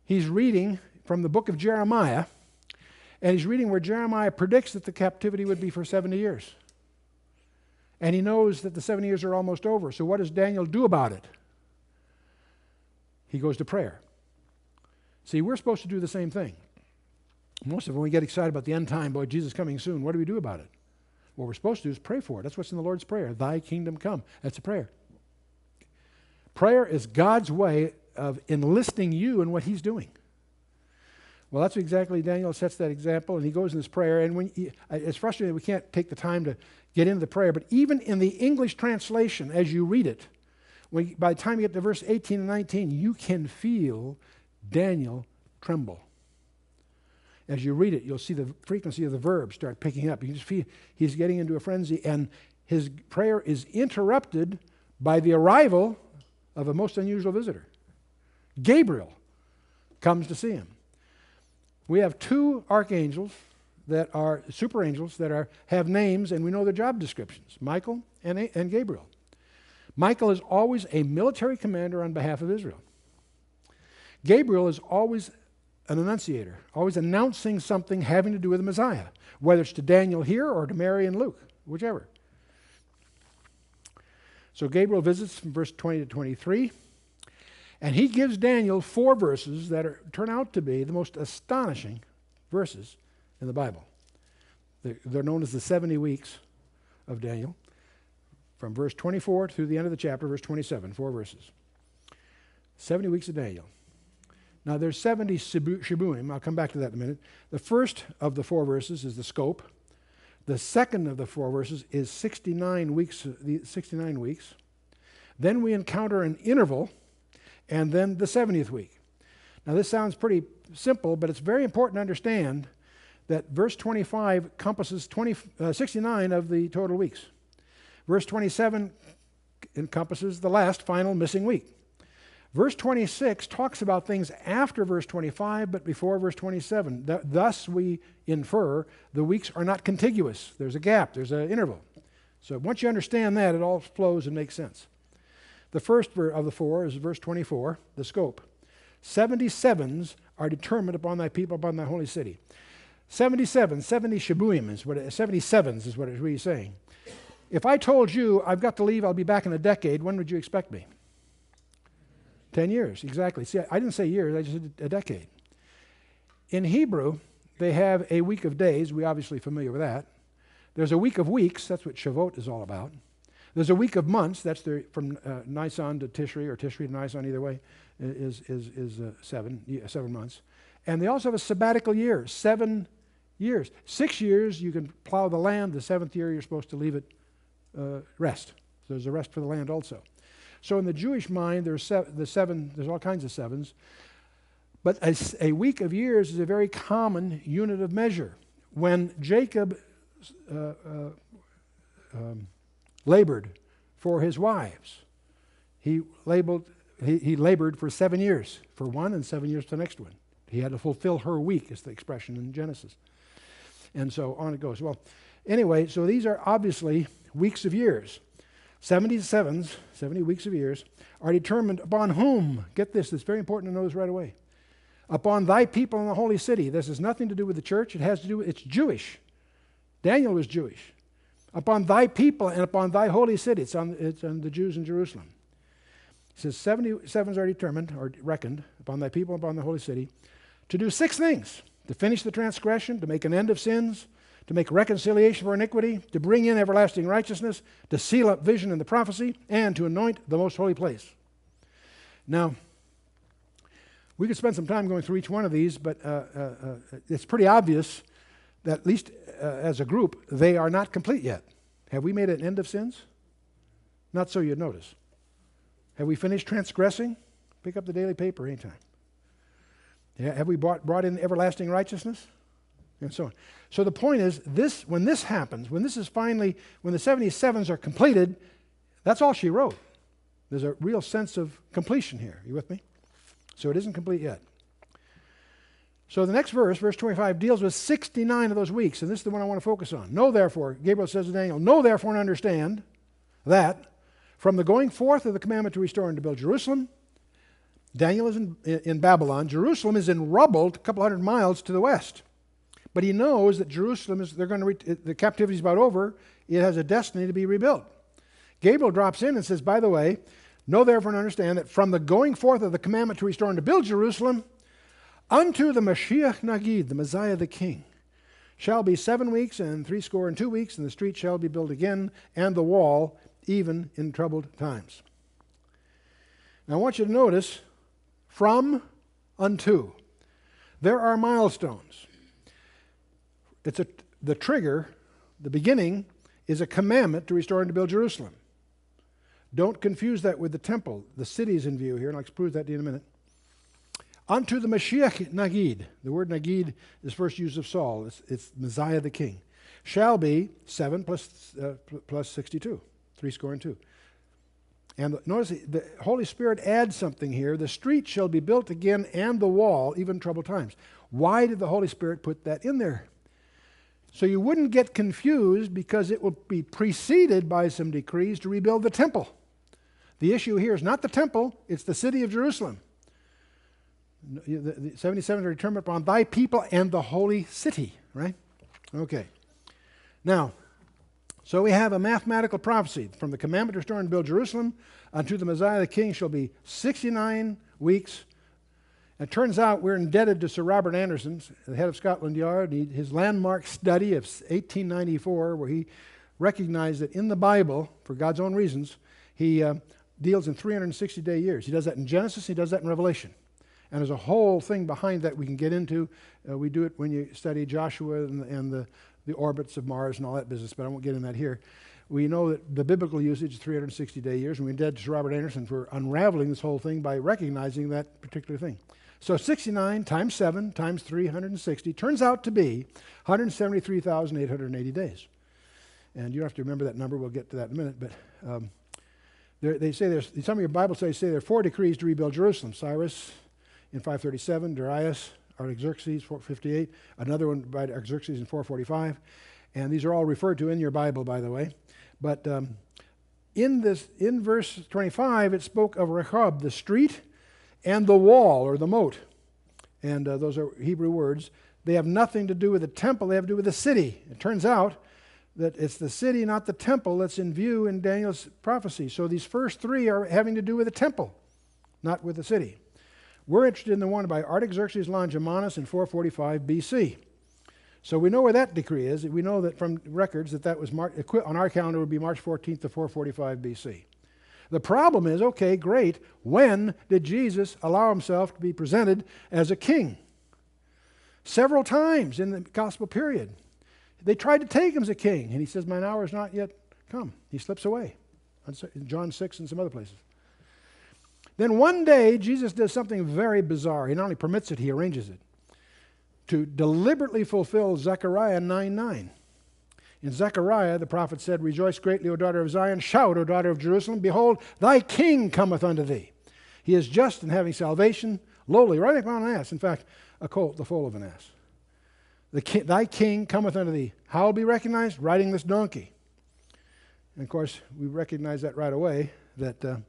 He's reading from the book of Jeremiah, and he's reading where Jeremiah predicts that the captivity would be for 70 years. And he knows that the 70 years are almost over. So what does Daniel do about it? He goes to prayer. See, we're supposed to do the same thing. Most of when we get excited about the end time, boy, Jesus coming soon, what do we do about it? What we're supposed to do is pray for it. That's what's in the Lord's Prayer. Thy kingdom come. That's a prayer. Prayer is God's way of enlisting you in what he's doing. Well, that's exactly, Daniel sets that example, and he goes in this prayer, and it's frustrating that we can't take the time to get into the prayer, but even in the English translation, as you read it, by the time you get to verse 18 and 19, you can feel Daniel tremble. As you read it, you'll see the frequency of the verbs start picking up. You can just feel he's getting into a frenzy, and his prayer is interrupted by the arrival of a most unusual visitor. Gabriel comes to see him. We have two archangels that are super angels that have names, and we know their job descriptions, Michael and Gabriel. Michael is always a military commander on behalf of Israel. Gabriel is always an annunciator, always announcing something having to do with the Messiah, whether it's to Daniel here or to Mary and Luke, whichever. So Gabriel visits from verse 20 to 23, and he gives Daniel 4 verses that turn out to be the most astonishing verses in the Bible. They're known as the 70 weeks of Daniel, from verse 24 through the end of the chapter, verse 27, 4 verses. 70 weeks of Daniel. Now there's 70 shibuim. I'll come back to that in a minute. The first of the 4 verses is the scope. The second of the 4 verses is 69 weeks. Then we encounter an interval, and then the 70th week. Now this sounds pretty simple, but it's very important to understand that verse 25 encompasses 69 of the total weeks. Verse 27 encompasses the last final missing week. Verse 26 talks about things after verse 25, but before verse 27. Thus we infer the weeks are not contiguous. There's a gap, there's an interval. So once you understand that, it all flows and makes sense. The first of the 4 is verse 24, the scope. 77s are determined upon thy people, upon thy holy city. 70 shibuim is what 77s is what it's really saying. If I told you I've got to leave, I'll be back in a decade, when would you expect me? 10 years, exactly. See, I didn't say years, I just said a decade. In Hebrew, they have a week of days. We're obviously familiar with that. There's a week of weeks. That's what Shavuot is all about. There's a week of months. That's from Nisan to Tishri, or Tishri to Nisan, either way, is 7 months. And they also have a sabbatical year, 7 years. 6 years, you can plow the land. The 7th year, you're supposed to leave it rest. So there's a rest for the land also. So in the Jewish mind, there's all kinds of 7s. But a week of years is a very common unit of measure. When Jacob labored for his wives, he labored for 7 years for one and 7 years for the next one. He had to fulfill her week, is the expression in Genesis. And so on it goes. Well, anyway, so these are obviously weeks of years. 70 weeks of years, are determined upon whom? Get this, it's very important to know this right away. Upon thy people in the holy city. This has nothing to do with the church. It has to do with, it's Jewish. Daniel was Jewish. Upon thy people and upon thy holy city. It's on the Jews in Jerusalem. It says 77s are determined, or reckoned, upon thy people and upon the holy city, to do 6 things. To finish the transgression, to make an end of sins, to make reconciliation for iniquity, to bring in everlasting righteousness, to seal up vision and the prophecy, and to anoint the most holy place. Now, we could spend some time going through each one of these, but it's pretty obvious that at least as a group, they are not complete yet. Have we made an end of sins? Not so you'd notice. Have we finished transgressing? Pick up the daily paper anytime. Have we brought in everlasting righteousness? And so on. So the point is, when this happens, when the 77s are completed, that's all she wrote. There's a real sense of completion here. You with me? So it isn't complete yet. So the next verse, verse 25, deals with 69 of those weeks, and this is the one I want to focus on. Know therefore, Gabriel says to Daniel, know therefore and understand that from the going forth of the commandment to restore and to build Jerusalem, Daniel is in Babylon. Jerusalem is in rubble a couple hundred miles to the west. But he knows that Jerusalem is, the captivity is about over. It has a destiny to be rebuilt. Gabriel drops in and says, by the way, know therefore and understand that from the going forth of the commandment to restore and to build Jerusalem, unto the Mashiach Nagid, the Messiah the King, shall be 7 weeks and 62 weeks, and the street shall be built again, and the wall, even in troubled times. Now I want you to notice, from unto. There are milestones. The trigger, the beginning, is a commandment to restore and to build Jerusalem. Don't confuse that with the temple. The city is in view here, and I'll prove that to you in a minute. Unto the Mashiach Nagid. The word Nagid is first used of Saul. It's Messiah the King. Shall be 7 plus 62, 62. And notice the Holy Spirit adds something here. The street shall be built again, and the wall, even in troubled times. Why did the Holy Spirit put that in there? So you wouldn't get confused, because it will be preceded by some decrees to rebuild the temple. The issue here is not the temple, it's the city of Jerusalem. The 77 are determined upon thy people and the holy city, right? Okay. Now, so we have a mathematical prophecy. From the commandment to restore and build Jerusalem unto the Messiah the King shall be 69 weeks. It turns out we're indebted to Sir Robert Anderson, the head of Scotland Yard, his landmark study of 1894, where he recognized that in the Bible, for God's own reasons, he deals in 360-day years. He does that in Genesis, he does that in Revelation. And there's a whole thing behind that we can get into. We do it when you study Joshua and the orbits of Mars and all that business, but I won't get into that here. We know that the biblical usage is 360-day years, and we're indebted to Sir Robert Anderson for unraveling this whole thing by recognizing that particular thing. So 69 times 7 times 360 turns out to be 173,880 days. And you don't have to remember that number. We'll get to that in a minute. But they say there's, some of your Bible studies say there are 4 decrees to rebuild Jerusalem. Cyrus in 537, Darius, Artaxerxes, 458, another one by Artaxerxes in 445. And these are all referred to in your Bible, by the way. But in verse 25, it spoke of Rehob, the street, and the wall, or the moat. And those are Hebrew words. They have nothing to do with the temple, they have to do with the city. It turns out that it's the city, not the temple, that's in view in Daniel's prophecy. So these first 3 are having to do with the temple, not with the city. We're interested in the one by Artaxerxes Longimanus in 445 BC. So we know where that decree is. We know that from records that was on our calendar would be March 14th to 445 BC. The problem is, okay, great, when did Jesus allow himself to be presented as a king? Several times in the gospel period. They tried to take him as a king, and he says, mine hour is not yet come. He slips away. In John 6 and some other places. Then one day, Jesus does something very bizarre. He not only permits it, he arranges it. To deliberately fulfill Zechariah 9:9. In Zechariah, the prophet said, rejoice greatly, O daughter of Zion. Shout, O daughter of Jerusalem. Behold, thy king cometh unto thee. He is just and having salvation, lowly, riding upon an ass. In fact, a colt, the foal of an ass. Thy king cometh unto thee. How will be recognized? Riding this donkey. And of course, we recognize that right away, that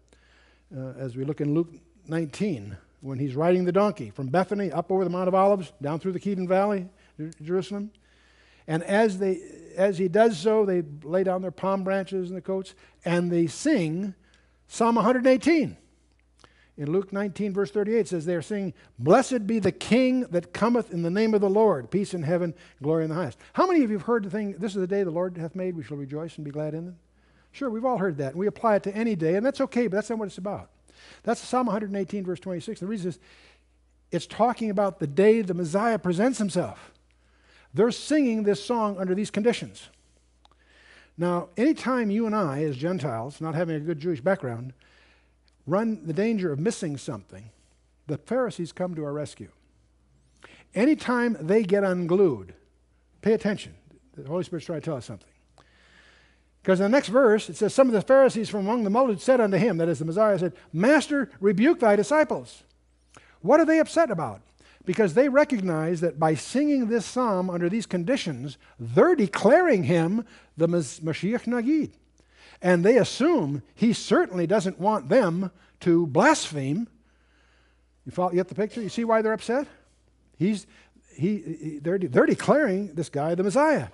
as we look in Luke 19, when he's riding the donkey from Bethany up over the Mount of Olives, down through the Kedron Valley, Jerusalem. And as he does so, they lay down their palm branches and the coats, and they sing Psalm 118. In Luke 19, verse 38, it says, they are singing, blessed be the King that cometh in the name of the Lord, peace in heaven, glory in the highest. How many of you have heard the thing, this is the day the Lord hath made, we shall rejoice and be glad in it? Sure, we've all heard that, and we apply it to any day, and that's okay, but that's not what it's about. That's Psalm 118, verse 26. The reason is, it's talking about the day the Messiah presents himself. They're singing this song under these conditions. Now, anytime you and I, as Gentiles, not having a good Jewish background, run the danger of missing something, the Pharisees come to our rescue. Anytime they get unglued, pay attention. The Holy Spirit's trying to tell us something. Because in the next verse, it says, some of the Pharisees from among the multitude said unto him, that is the Messiah, said, Master, rebuke thy disciples. What are they upset about? because they recognize that by singing this psalm under these conditions, they're declaring him the Mashiach Nagid. And they assume he certainly doesn't want them to blaspheme. You get the picture? You see why they're upset? They're declaring this guy the Messiah.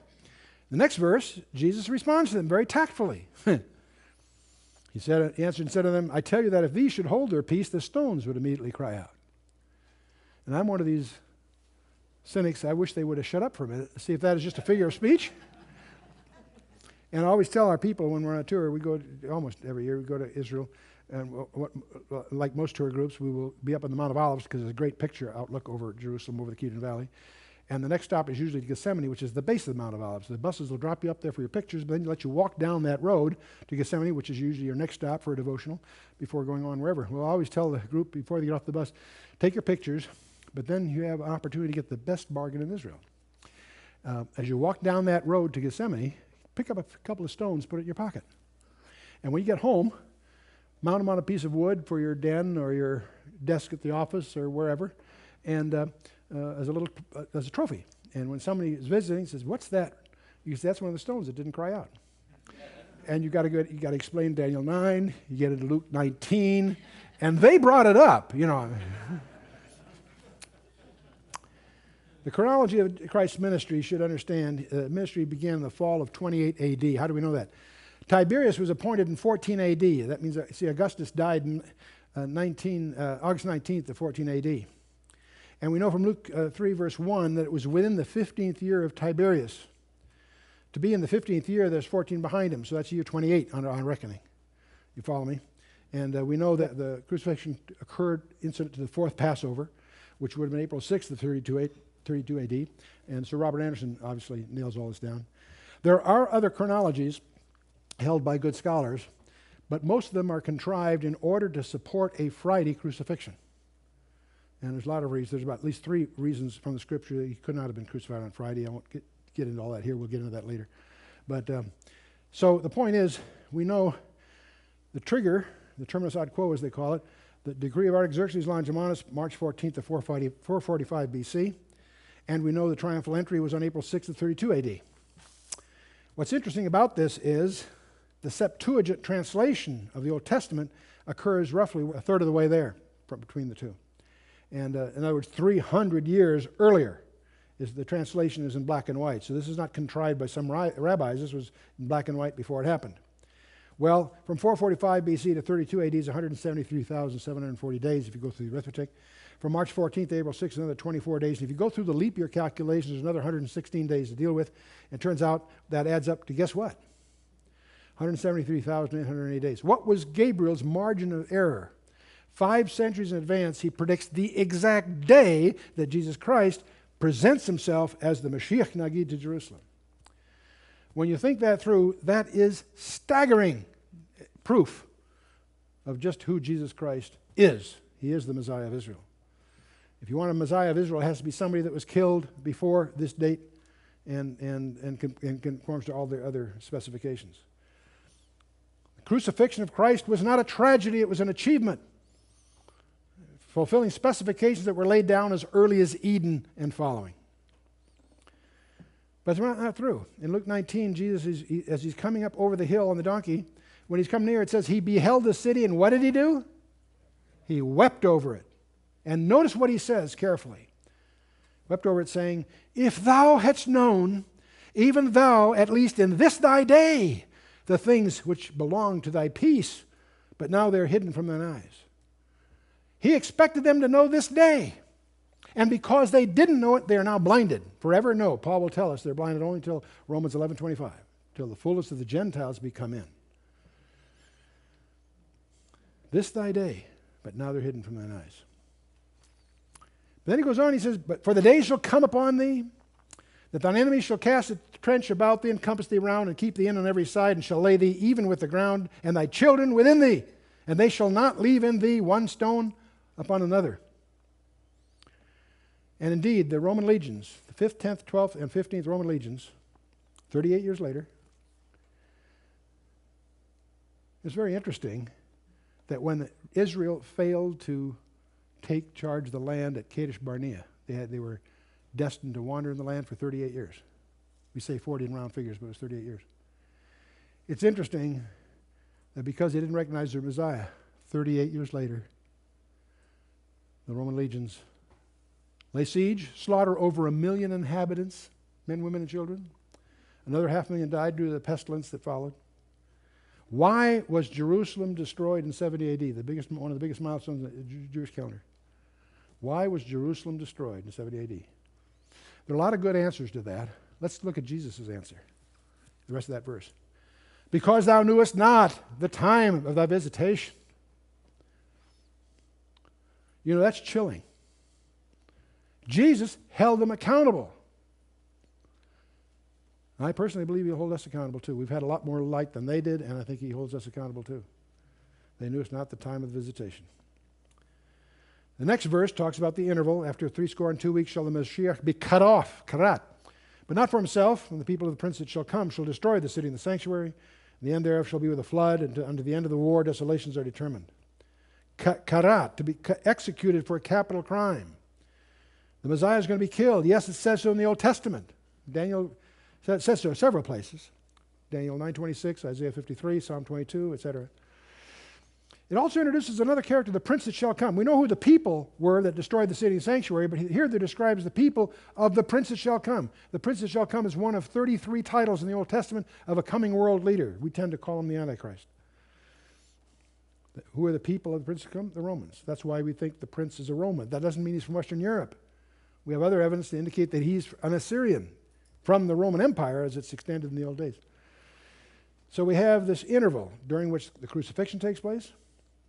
The next verse, Jesus responds to them very tactfully. He answered and said to them, I tell you that if these should hold their peace, the stones would immediately cry out. And I'm one of these cynics. I wish they would have shut up for a minute to see if that is just a figure of speech. And I always tell our people when we're on a tour, we go almost every year, we go to Israel, and like most tour groups, we will be up on the Mount of Olives because there's a great picture outlook over Jerusalem, over the Kidron Valley. And the next stop is usually Gethsemane, which is the base of the Mount of Olives. The buses will drop you up there for your pictures, but then let you walk down that road to Gethsemane, which is usually your next stop for a devotional before going on wherever. We'll always tell the group before they get off the bus, take your pictures, but then you have an opportunity to get the best bargain in Israel. As you walk down that road to Gethsemane, pick up a couple of stones, put it in your pocket. And when you get home, mount them on a piece of wood for your den or your desk at the office or wherever, and as a trophy. And when somebody is visiting, says, "What's that?" You say, "That's one of the stones that didn't cry out." And you got to explain Daniel 9. You get into Luke 19, and they brought it up. The chronology of Christ's ministry should understand. Ministry began in the fall of 28 A.D. How do we know that? Tiberius was appointed in 14 A.D. That means, Augustus died in August 19th of 14 A.D. And we know from Luke 3, verse 1, that it was within the 15th year of Tiberius. To be in the 15th year, there's 14 behind him, so that's year 28 on reckoning. You follow me? And we know that the crucifixion occurred incident to the fourth Passover, which would have been April 6th of 32 AD. And Sir Robert Anderson obviously nails all this down. There are other chronologies held by good scholars, but most of them are contrived in order to support a Friday crucifixion. And there's a lot of reasons. There's about at least 3 reasons from the Scripture that he could not have been crucified on Friday. I won't get into all that here. We'll get into that later. But so the point is, we know the trigger, the terminus ad quo as they call it, the decree of Artaxerxes Longimanus, March 14th of 445 BC. And we know the triumphal entry was on April 6th of 32 AD. What's interesting about this is the Septuagint translation of the Old Testament occurs roughly a third of the way there between the two. And in other words, 300 years earlier, the translation is in black and white. So this is not contrived by some rabbis. This was in black and white before it happened. Well, from 445 BC to 32 AD is 173,740 days if you go through the arithmetic. From March 14th to April 6th, another 24 days. And if you go through the leap year calculations, there's another 116 days to deal with. It turns out that adds up to, guess what? 173,880 days. What was Gabriel's margin of error? 5 centuries in advance, he predicts the exact day that Jesus Christ presents himself as the Mashiach Nagid to Jerusalem. When you think that through, that is staggering proof of just who Jesus Christ is. He is the Messiah of Israel. If you want a Messiah of Israel, it has to be somebody that was killed before this date and conforms to all the other specifications. The crucifixion of Christ was not a tragedy, it was an achievement, fulfilling specifications that were laid down as early as Eden and following. But it's not through. In Luke 19, Jesus, as he's coming up over the hill on the donkey, when he's come near, it says he beheld the city, and what did he do? He wept over it. And notice what he says carefully. Wept over it, saying, if thou hadst known, even thou, at least in this thy day, the things which belong to thy peace, but now they're hidden from thine eyes. He expected them to know this day. And because they didn't know it, they are now blinded. Forever no. Paul will tell us they're blinded only until Romans 11:25, till the fullness of the Gentiles be come in. This thy day, but now they're hidden from thine eyes. But then he goes on, he says, but for the days shall come upon thee, that thine enemies shall cast a trench about thee, and compass thee round, and keep thee in on every side, and shall lay thee even with the ground, and thy children within thee, and they shall not leave in thee one stone upon another. And indeed, the Roman legions, the 5th, 10th, 12th, and 15th Roman legions, 38 years later, it's very interesting that when Israel failed to take charge of the land at Kadesh Barnea, They were destined to wander in the land for 38 years. We say 40 in round figures, but it was 38 years. It's interesting that because they didn't recognize their Messiah, 38 years later, the Roman legions lay siege, slaughter over 1 million inhabitants, men, women, and children. Another 500,000 died due to the pestilence that followed. Why was Jerusalem destroyed in 70 AD? One of the biggest milestones in the Jewish calendar. Why was Jerusalem destroyed in 70 AD? There are a lot of good answers to that. Let's look at Jesus' answer, the rest of that verse. Because thou knewest not the time of thy visitation. You know, that's chilling. Jesus held them accountable. I personally believe he'll hold us accountable too. We've had a lot more light than they did, and I think he holds us accountable too. They knew it's not the time of visitation. The next verse talks about the interval. After 62 weeks shall the Mashiach be cut off, karat. But not for himself, and the people of the prince that shall come shall destroy the city and the sanctuary. And the end thereof shall be with a flood, and unto the end of the war desolations are determined. Karat, to be executed for a capital crime. The Messiah is going to be killed. Yes, it says so in the Old Testament. Daniel says so in several places. Daniel 9:26, Isaiah 53, Psalm 22, etc. It also introduces another character, the prince that shall come. We know who the people were that destroyed the city and sanctuary, but here there describes the people of the prince that shall come. The prince that shall come is one of 33 titles in the Old Testament of a coming world leader. We tend to call him the Antichrist. Who are the people of the prince that come? The Romans. That's why we think the prince is a Roman. That doesn't mean he's from Western Europe. We have other evidence to indicate that he's an Assyrian from the Roman Empire as it's extended in the old days. So we have this interval during which the crucifixion takes place.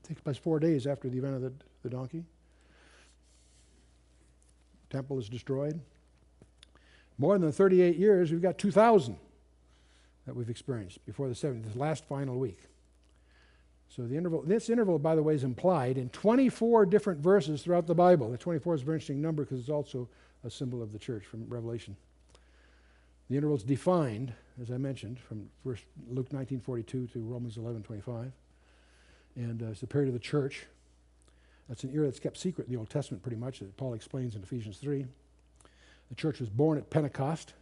It takes place 4 days after the event of the donkey. Temple is destroyed. More than 38 years, we've got 2,000 that we've experienced before the 70th, this last final week. So this interval, by the way, is implied in 24 different verses throughout the Bible. The 24 is a very interesting number because it's also a symbol of the church from Revelation. The interval is defined, as I mentioned, from Luke 19:42 to Romans 11:25. And it's the period of the church. That's an era that's kept secret in the Old Testament pretty much, that Paul explains in Ephesians 3. The church was born at Pentecost,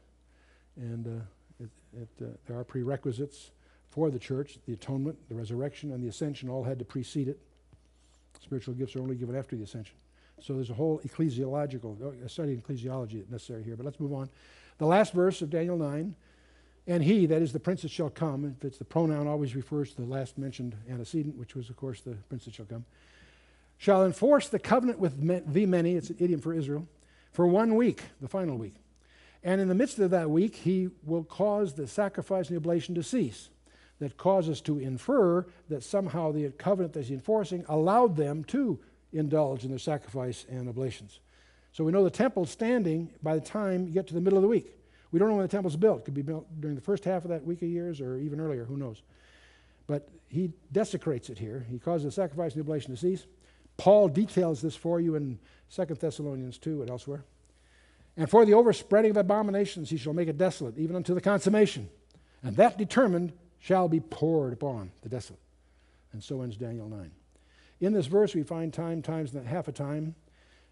and there are prerequisites for the church. The atonement, the resurrection, and the ascension all had to precede it. Spiritual gifts are only given after the ascension. So there's a whole study in ecclesiology necessary here. But let's move on. The last verse of Daniel 9, and he, that is the prince that shall come, if it's the pronoun, always refers to the last mentioned antecedent, which was, of course, the prince that shall come, shall enforce the covenant with the many, it's an idiom for Israel, for 1 week, the final week. And in the midst of that week, he will cause the sacrifice and the oblation to cease. That causes to infer that somehow the covenant that he's enforcing allowed them to indulge in their sacrifice and oblations. So we know the temple's standing by the time you get to the middle of the week. We don't know when the temple's built. It could be built during the first half of that week of years or even earlier, who knows. But he desecrates it here. He causes the sacrifice and the oblation to cease. Paul details this for you in 2 Thessalonians 2 and elsewhere. And for the overspreading of abominations he shall make it desolate, even unto the consummation. And that determined shall be poured upon the desolate. And so ends Daniel 9. In this verse we find time, times, and half a time.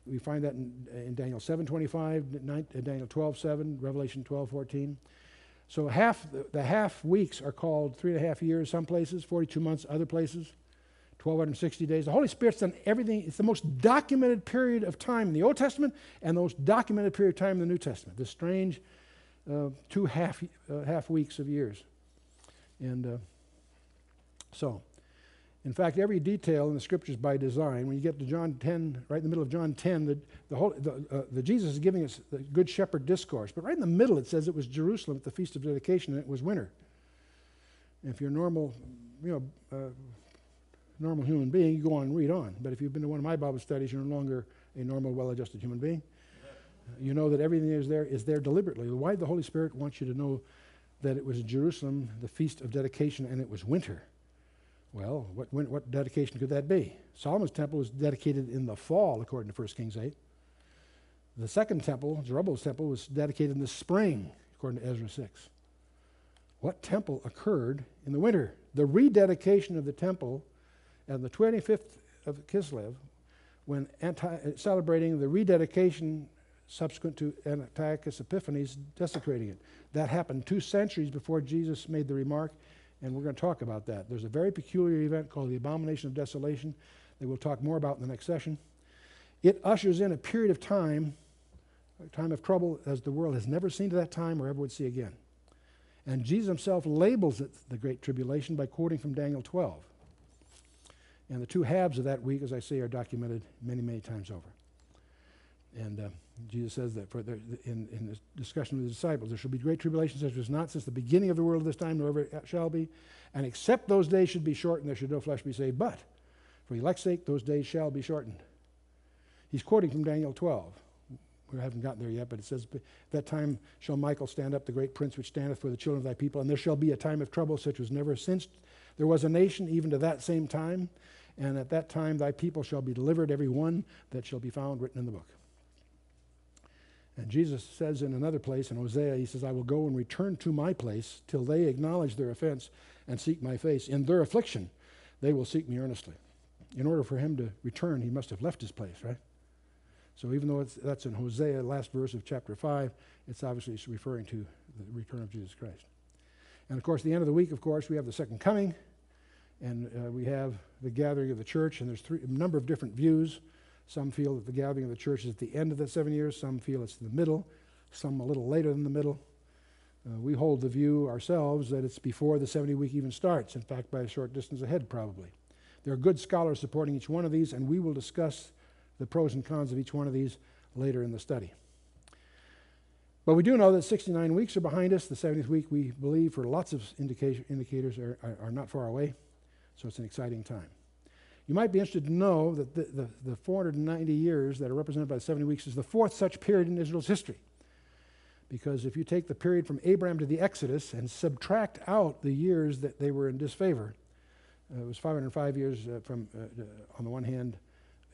We find that in Daniel 7:25, Daniel 12:7, Revelation 12:14. So the half weeks are called 3.5 years some places, 42 months other places, 1,260 days. The Holy Spirit's done everything. It's the most documented period of time in the Old Testament and the most documented period of time in the New Testament. This strange 2 half weeks of years. And so, in fact, every detail in the Scriptures by design. When you get to John 10, right in the middle of John 10, the Jesus is giving us the Good Shepherd discourse. But right in the middle it says it was Jerusalem at the Feast of Dedication, and it was winter. And if you're a normal human being, you go on and read on. But if you've been to one of my Bible studies, you're no longer a normal, well-adjusted human being. You know that everything is there deliberately. Why did the Holy Spirit want you to know that it was Jerusalem, the Feast of Dedication, and it was winter? Well, what dedication could that be? Solomon's temple was dedicated in the fall, according to 1 Kings 8. The second temple, Zerubbabel's temple, was dedicated in the spring, according to Ezra 6. What temple occurred in the winter? The rededication of the temple on the 25th of Kislev, when celebrating the rededication subsequent to Antiochus Epiphanes desecrating it. That happened 2 centuries before Jesus made the remark, and we're going to talk about that. There's a very peculiar event called the Abomination of Desolation that we'll talk more about in the next session. It ushers in a period of time, a time of trouble as the world has never seen to that time or ever would see again. And Jesus himself labels it the Great Tribulation by quoting from Daniel 12. And the 2 halves of that week, as I say, are documented many, many times over. And Jesus says that in this discussion with the disciples, there shall be great tribulation such as not since the beginning of the world of this time, nor ever it shall be. And except those days should be shortened, there should no flesh be saved. But for elect's sake, those days shall be shortened. He's quoting from Daniel 12. We haven't gotten there yet, but it says, that time shall Michael stand up, the great prince which standeth for the children of thy people, and there shall be a time of trouble such as never since there was a nation, even to that same time. And at that time thy people shall be delivered, every one that shall be found written in the book. And Jesus says in another place, in Hosea, he says, I will go and return to my place till they acknowledge their offense and seek my face. In their affliction they will seek me earnestly. In order for him to return, he must have left his place, right? So even though that's in Hosea, last verse of chapter 5, it's obviously referring to the return of Jesus Christ. And of course, the end of the week, of course, we have the second coming, and we have the gathering of the church, and there's a number of different views. Some feel that the gathering of the church is at the end of the 7 years. Some feel it's in the middle. Some a little later than the middle. We hold the view ourselves that it's before the 70 week even starts. In fact, by a short distance ahead, probably. There are good scholars supporting each one of these, and we will discuss the pros and cons of each one of these later in the study. But we do know that 69 weeks are behind us. The 70th week, we believe, for lots of indicators, are not far away. So it's an exciting time. You might be interested to know that the 490 years that are represented by the 70 weeks is the 4th such period in Israel's history. Because if you take the period from Abraham to the Exodus and subtract out the years that they were in disfavor, it was 505 years on the one hand,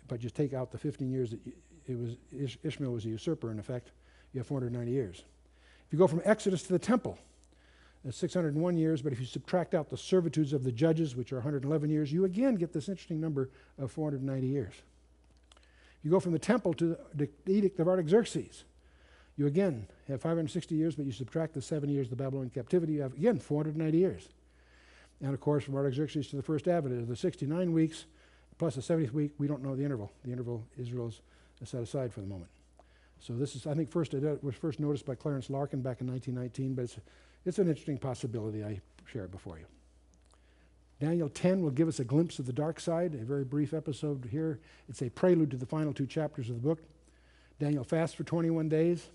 but just take out the 15 years that Ishmael was a usurper, in effect, you have 490 years. If you go from Exodus to the temple, that's 601 years, but if you subtract out the servitudes of the judges, which are 111 years, you again get this interesting number of 490 years. If you go from the temple to the edict of Artaxerxes, you again have 560 years, but you subtract the 7 years of the Babylonian captivity, you have again 490 years. And of course, from Artaxerxes to the first advent, the 69 weeks plus the 70th week, we don't know the interval. The interval Israel's set aside for the moment. So this is, I think, was first noticed by Clarence Larkin back in 1919, but it's an interesting possibility. I share it before you. Daniel 10 will give us a glimpse of the dark side, a very brief episode here. It's a prelude to the final 2 chapters of the book. Daniel fasts for 21 days.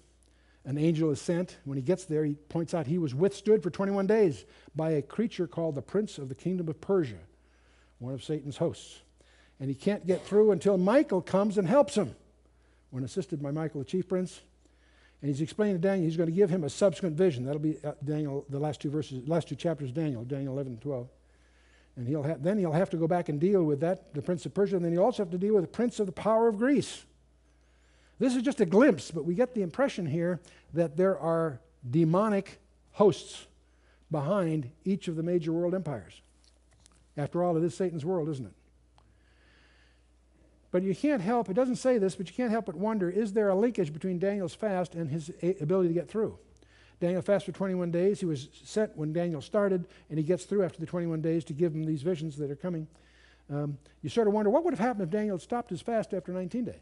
An angel is sent. When he gets there, he points out he was withstood for 21 days by a creature called the Prince of the Kingdom of Persia, one of Satan's hosts. And he can't get through until Michael comes and helps him. When assisted by Michael, the chief prince, and he's explaining to Daniel, he's going to give him a subsequent vision. That'll be Daniel, the last 2 chapters of Daniel 11 and 12. And then he'll have to go back and deal with that, the prince of Persia, and then he'll also have to deal with the prince of the power of Greece. This is just a glimpse, but we get the impression here that there are demonic hosts behind each of the major world empires. After all, it is Satan's world, isn't it? But you can't help, it doesn't say this, but you can't help but wonder, is there a linkage between Daniel's fast and his ability to get through? Daniel fasted for 21 days. He was sent when Daniel started, and he gets through after the 21 days to give him these visions that are coming. You sort of wonder, what would have happened if Daniel had stopped his fast after 19 days?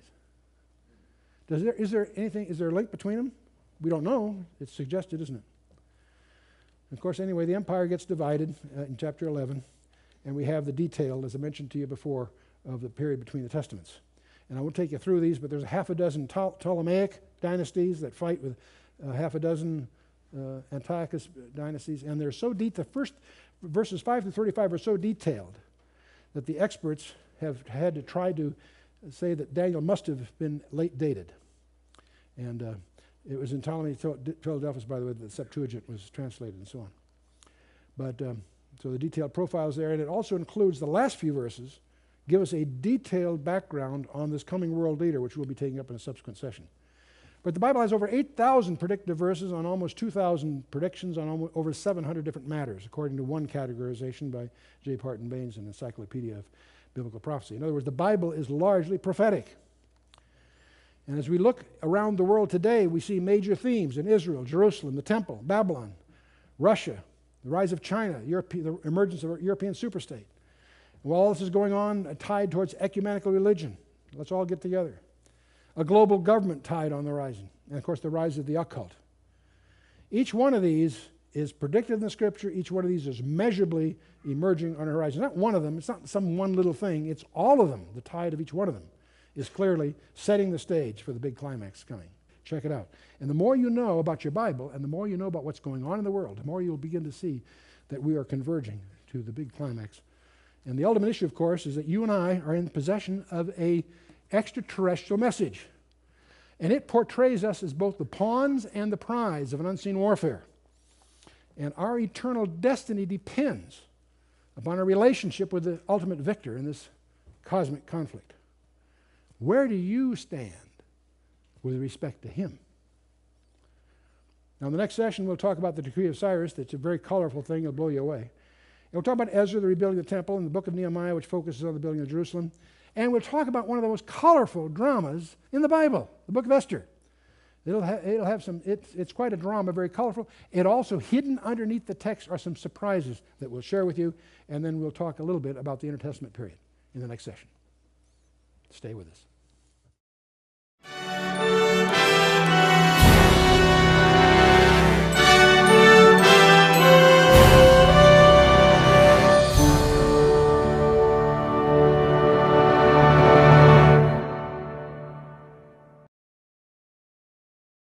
Is there a link between them? We don't know. It's suggested, isn't it? Of course, anyway, the empire gets divided in chapter 11, and we have the detail, as I mentioned to you before, of the period between the testaments. And I won't take you through these, but there's a half a dozen Ptolemaic dynasties that fight with half a dozen Antiochus dynasties, and they're so deep, the first verses 5 through 35 are so detailed that the experts have had to try to say that Daniel must have been late dated. And it was in Ptolemy Philadelphus, by the way, that the Septuagint was translated and so on. But so the detailed profile is there, and it also includes the last few verses give us a detailed background on this coming world leader, which we'll be taking up in a subsequent session. But the Bible has over 8,000 predictive verses on almost 2,000 predictions on over 700 different matters, according to one categorization by J. Parton Baines in Encyclopedia of Biblical Prophecy. In other words, the Bible is largely prophetic. And as we look around the world today, we see major themes in Israel, Jerusalem, the temple, Babylon, Russia, the rise of China, the emergence of a European superstate. While all this is going on, a tide towards ecumenical religion. Let's all get together. A global government tide on the horizon. And of course, the rise of the occult. Each one of these is predicted in the Scripture. Each one of these is measurably emerging on the horizon. Not one of them. It's not some one little thing. It's all of them. The tide of each one of them is clearly setting the stage for the big climax coming. Check it out. And the more you know about your Bible and the more you know about what's going on in the world, the more you'll begin to see that we are converging to the big climax. And the ultimate issue, of course, is that you and I are in possession of an extraterrestrial message. And it portrays us as both the pawns and the prize of an unseen warfare. And our eternal destiny depends upon our relationship with the ultimate victor in this cosmic conflict. Where do you stand with respect to him? Now, in the next session, we'll talk about the decree of Cyrus. That's a very colorful thing. It'll blow you away. And we'll talk about Ezra, the rebuilding of the temple, and the book of Nehemiah, which focuses on the building of Jerusalem. And we'll talk about one of the most colorful dramas in the Bible, the book of Esther. It'll have some, it's quite a drama, very colorful. It also, hidden underneath the text, are some surprises that we'll share with you, and then we'll talk a little bit about the intertestament period in the next session. Stay with us.